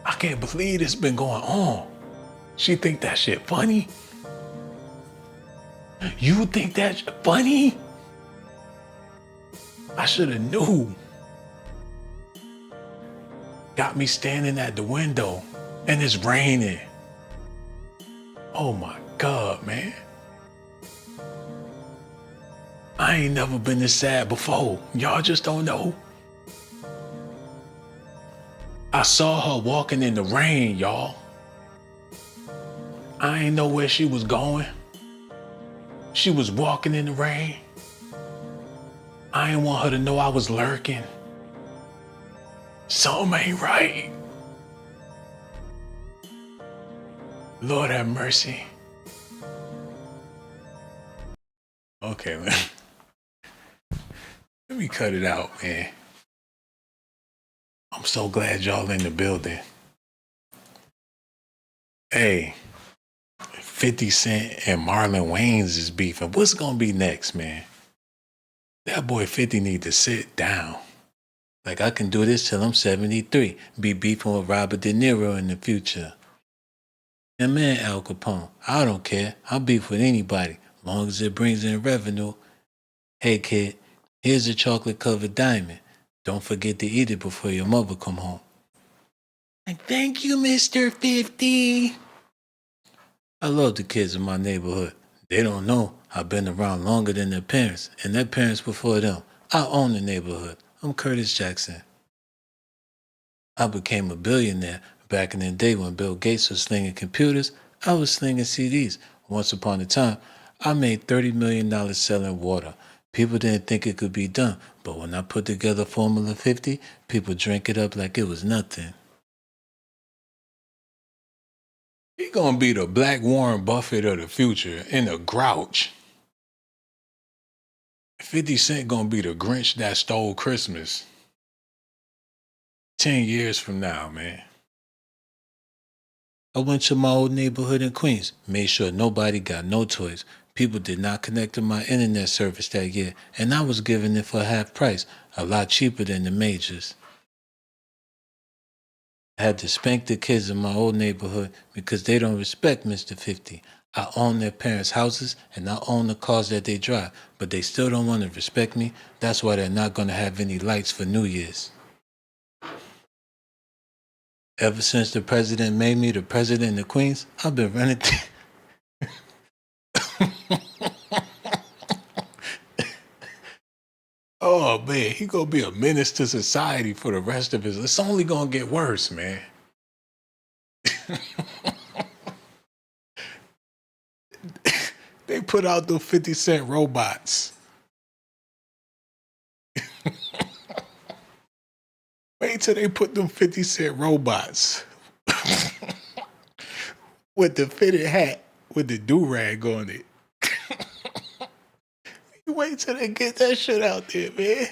I can't believe this been going on. She think that shit funny? You think that shit funny? I shoulda knew. Got me standing at the window and it's raining. Oh my God, man. I ain't never been this sad before. Y'all just don't know. I saw her walking in the rain, y'all. I ain't know where she was going. She was walking in the rain. I ain't want her to know I was lurking. Something ain't right. Lord have mercy. Okay, man. Let me cut it out, man. I'm so glad y'all in the building. Hey, 50 Cent and Marlon Wayans is beefing. What's gonna be next, man? That boy 50 need to sit down. Like, I can do this till I'm 73. Be beefing with Robert De Niro in the future. And man, Al Capone, I don't care. I'll beef with anybody, long as it brings in revenue. Hey kid, here's a chocolate covered diamond. Don't forget to eat it before your mother come home. And thank you, Mr. 50. I love the kids in my neighborhood. They don't know I've been around longer than their parents, and their parents before them. I own the neighborhood. I'm Curtis Jackson. I became a billionaire back in the day when Bill Gates was slinging computers. I was slinging CDs. Once upon a time, I made $30 million selling water. People didn't think it could be done, but when I put together Formula 50, people drank it up like it was nothing. He gonna be the Black Warren Buffett of the future and a grouch. 50 Cent gonna be the Grinch that stole Christmas. 10 years from now, man. I went to my old neighborhood in Queens, made sure nobody got no toys. People did not connect to my internet service that year, and I was giving it for half price, a lot cheaper than the majors. I had to spank the kids in my old neighborhood because they don't respect Mr. 50. I own their parents' houses and I own the cars that they drive, but they still don't want to respect me. That's why they're not going to have any lights for New Year's. Ever since the president made me the president of Queens, I've been running. Oh man, he gonna be a menace to society for the rest of his. It's only gonna get worse, man. They put out the 50 Cent robots. Wait till they put them 50 Cent robots with the fitted hat with the do-rag on it. You wait till they get that shit out there, man.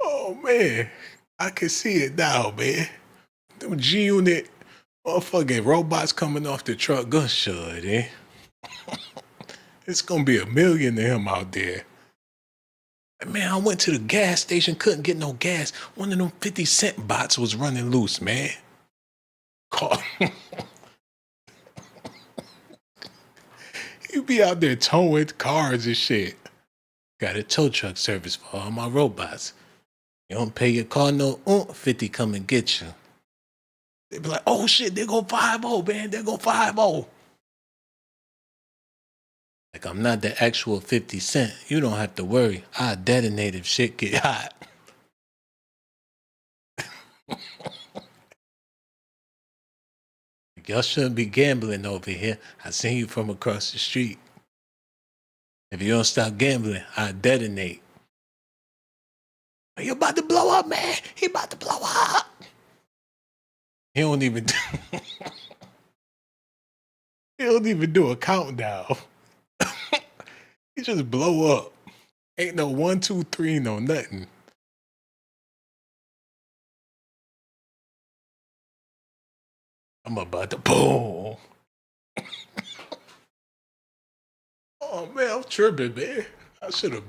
Oh man, I can see it now, man. Them G-Unit motherfucking robots coming off the truck. Good shit, eh? It's gonna be 1 million of him out there. Man, I went to the gas station, couldn't get no gas. One of them 50 Cent bots was running loose, man. He be out there towing cars and shit. Got a tow truck service for all my robots. You don't pay your car no 50 come and get you. They be like, oh shit, there go 5-0, man. There go 5-0. Like, I'm not the actual 50 Cent. You don't have to worry. I detonate if shit get hot. Y'all shouldn't be gambling over here. I seen you from across the street. If you don't stop gambling, I detonate. You about to blow up, man. He about to blow up. He don't even do, he don't even do a countdown. He just blow up. Ain't no 1, 2, 3, no nothing. I'm about to boom. Oh man, I'm tripping, man. I should have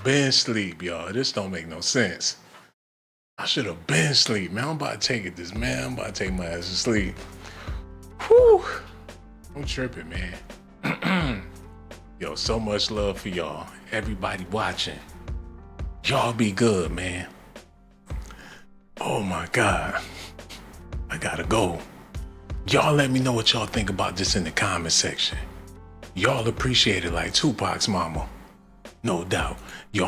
been asleep, y'all. This don't make no sense. I should have been asleep, man. I'm about to take it this, man. I'm about to take my ass to sleep. Whew. I'm tripping, man. Yo, so much love for y'all. Everybody watching. Y'all be good, man. Oh my God. I gotta go. Y'all let me know what y'all think about this in the comment section. Y'all appreciate it like Tupac's mama. No doubt. Y'all